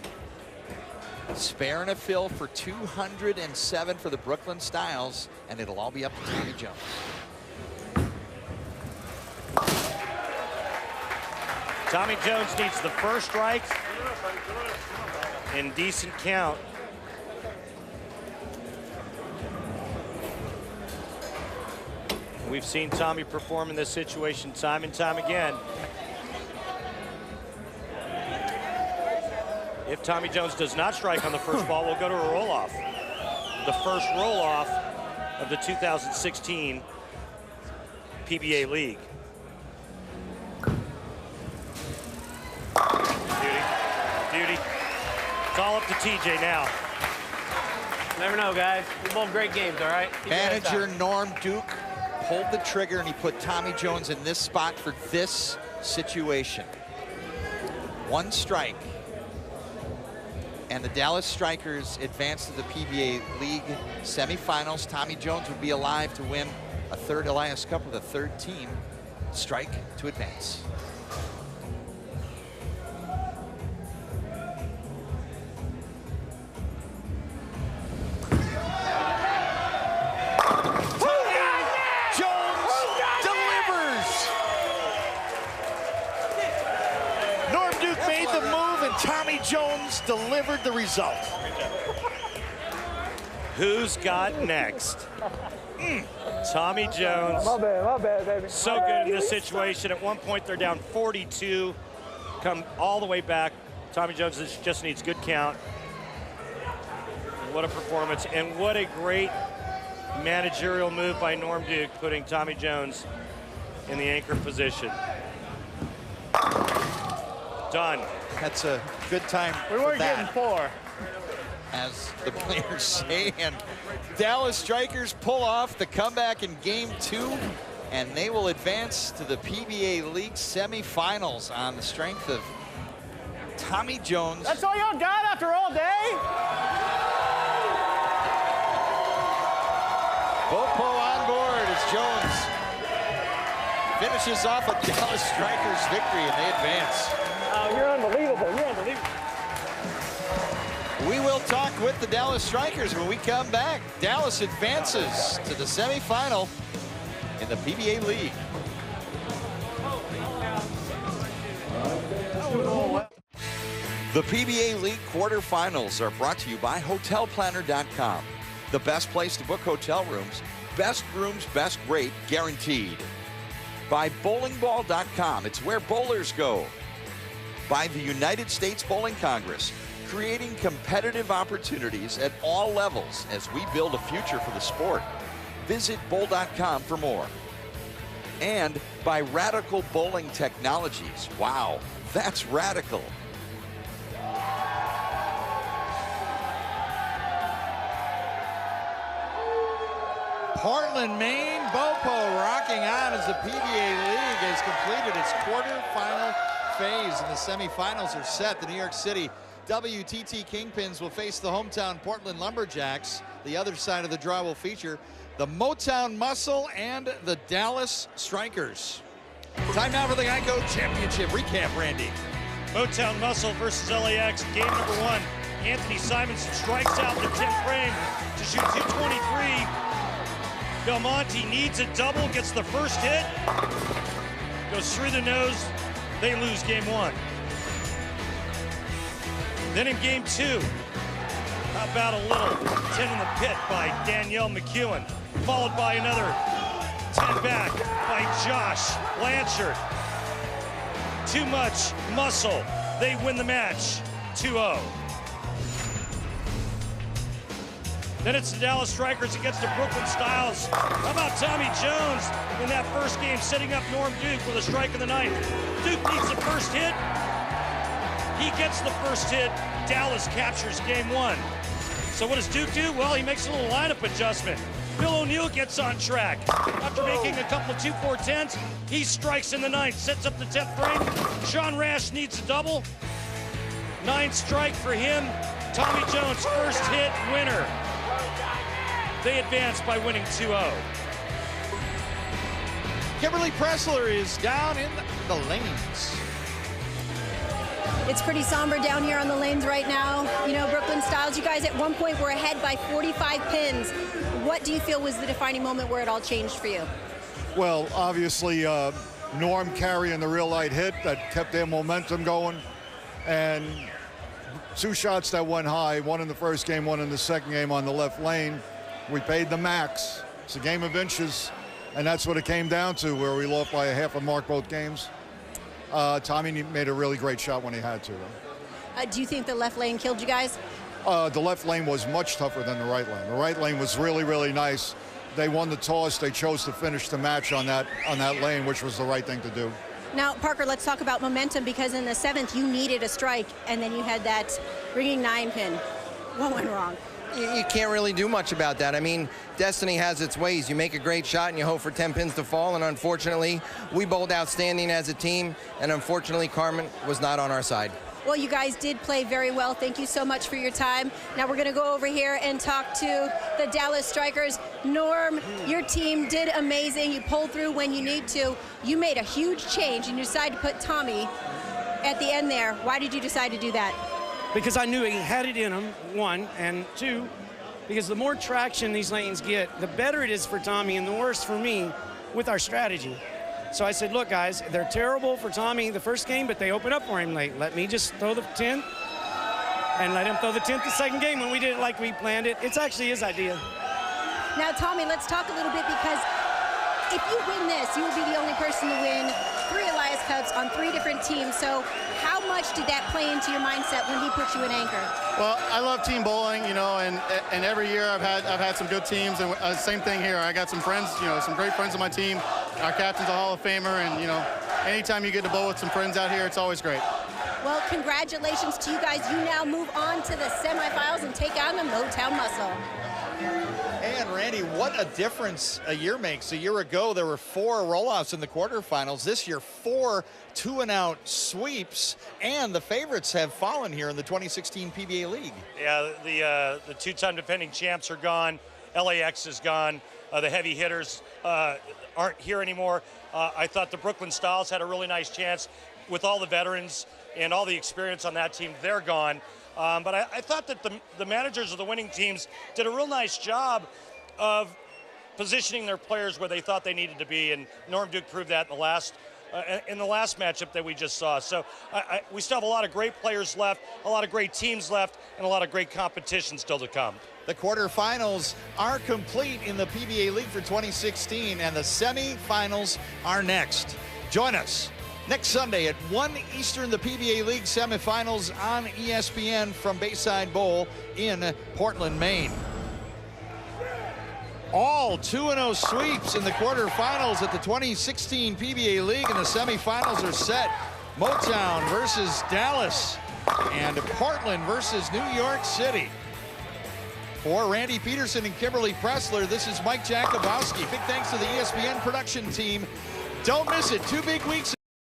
Spare and a fill for 207 for the Brooklyn Styles, and it'll all be up to Tommy Jones. Tommy Jones needs the first strike in decent count. We've seen Tommy perform in this situation time and time again. If Tommy Jones does not strike on the first ball, we'll go to a roll-off. The first roll-off of the 2016 PBA League. Beauty. It's all up to TJ now. Never know, guys. We're both great games, all right? Manager Norm Duke pulled the trigger, and he put Tommy Jones in this spot for this situation. One strike. And the Dallas Strikers advance to the PBA League semifinals. Tommy Jones would be alive to win a third Elias Cup with a third team. Strike to advance. Tommy Jones delivered the result. Who's got next? Tommy Jones. My bad, baby. So good in this situation. At one point, they're down 42. Come all the way back. Tommy Jones just needs good count. What a performance, and what a great managerial move by Norm Duke, putting Tommy Jones in the anchor position. Done. That's a good time. We weren't getting 4. As the players say, and Dallas Strikers pull off the comeback in game 2, and they will advance to the PBA League semifinals on the strength of Tommy Jones. That's all y'all got after all day? Bopo on board as Jones finishes off a Dallas Strikers victory, and they advance. Oh, you're unbelievable. You're unbelievable. We will talk with the Dallas Strikers when we come back. Dallas advances to the semifinal in the PBA League. The PBA League quarterfinals are brought to you by HotelPlanner.com. The best place to book hotel rooms, best rate, guaranteed. By BowlingBall.com, it's where bowlers go. By the United States Bowling Congress, creating competitive opportunities at all levels as we build a future for the sport. Visit bowl.com for more. And by Radical Bowling Technologies. Wow, that's radical. Portland, Maine, Bopo rocking on as the PBA League has completed its quarterfinal phase, and the semifinals are set. The New York City WTT Kingpins will face the hometown Portland Lumberjacks. The other side of the draw will feature the Motown Muscle and the Dallas Strikers. Time now for the Geico Championship recap, Randy. Motown Muscle versus LAX, game number 1. Anthony Simonson strikes out in the 10th frame to shoot 223. Belmonte needs a double, gets the first hit, goes through the nose. They lose game 1. Then in game 2, how about a little 10 in the pit by Danielle McEwen, followed by another 10 back by Josh Blanchard. Too much muscle. They win the match 2-0. Then it's the Dallas Strikers against the Brooklyn Styles. How about Tommy Jones in that first game, setting up Norm Duke with a strike in the 9th. Duke needs the first hit. He gets the first hit. Dallas captures game 1. So what does Duke do? Well, he makes a little lineup adjustment. Bill O'Neill gets on track. After making a couple of 2-4-10s, he strikes in the 9th, sets up the 10th frame. Sean Rash needs a double. 9th strike for him. Tommy Jones, first hit winner. They advance by winning 2-0. Kimberly Pressler is down in the lanes. It's pretty somber down here on the lanes right now. You know, Brooklyn Styles, you guys at one point were ahead by 45 pins. What do you feel was the defining moment where it all changed for you? Well, obviously, Norm carrying the real light hit that kept their momentum going. And 2 shots that went high, one in the first game, one in the second game on the left lane. We paid the max. It's a game of inches, and that's what it came down to, where we lost by a half a mark both games. Tommy made a really great shot when he had to. Do you think the left lane killed you guys? The left lane was much tougher than the right lane. The right lane was really, really nice. They won the toss. They chose to finish the match on that lane, which was the right thing to do. Now, Parker, let's talk about momentum, because in the 7th you needed a strike, and then you had that ringing 9-pin. What went wrong? You can't really do much about that. I mean, destiny has its ways. You make a great shot and you hope for 10 pins to fall, and unfortunately, we bowled outstanding as a team, and unfortunately, Carmen was not on our side. Well, you guys did play very well. Thank you so much for your time. Now we're going to go over here and talk to the Dallas Strikers. Norm, your team did amazing. You pulled through when you need to. You made a huge change, and you decided to put Tommy at the end there. Why did you decide to do that? Because I knew he had it in him, 1, and 2, because the more traction these lanes get, the better it is for Tommy and the worse for me with our strategy. So I said, look, guys, they're terrible for Tommy the first game, but they open up for him late. Let me just throw the 10th and let him throw the 10th the second game when we did it like we planned it. It's actually his idea. Now, Tommy, let's talk a little bit, because if you win this, you will be the only person to win 3 Elias Cups on 3 different teams. So how much did that play into your mindset when he put you in anchor? Well, I love team bowling, you know, and every year I've had some good teams, and same thing here. I got some friends, you know, some great friends on my team. Our captain's a Hall of Famer, and you know, anytime you get to bowl with some friends out here, it's always great. Well, congratulations to you guys. You now move on to the semifinals and take on the Motown Muscle. And Randy, what a difference a year makes. A year ago, there were 4 rollouts in the quarterfinals. This year, 4 2-and-out sweeps, and the favorites have fallen here in the 2016 PBA League. Yeah, the 2-time defending champs are gone. LAX is gone. The heavy hitters aren't here anymore. I thought the Brooklyn Styles had a really nice chance with all the veterans and all the experience on that team. They're gone. But I thought that the managers of the winning teams did a real nice job of positioning their players where they thought they needed to be, and Norm Duke proved that in the last matchup that we just saw. So we still have a lot of great players left, a lot of great teams left, and a lot of great competition still to come. The quarterfinals are complete in the PBA League for 2016, and the semifinals are next. Join us next Sunday at 1 Eastern, the PBA League semifinals on ESPN from Bayside Bowl in Portland, Maine. All 2-0 sweeps in the quarterfinals at the 2016 PBA League, and the semifinals are set. Motown versus Dallas and Portland versus New York City. For Randy Peterson and Kimberly Pressler, this is Mike Jakubowski. Big thanks to the ESPN production team. Don't miss it. 2 big weeks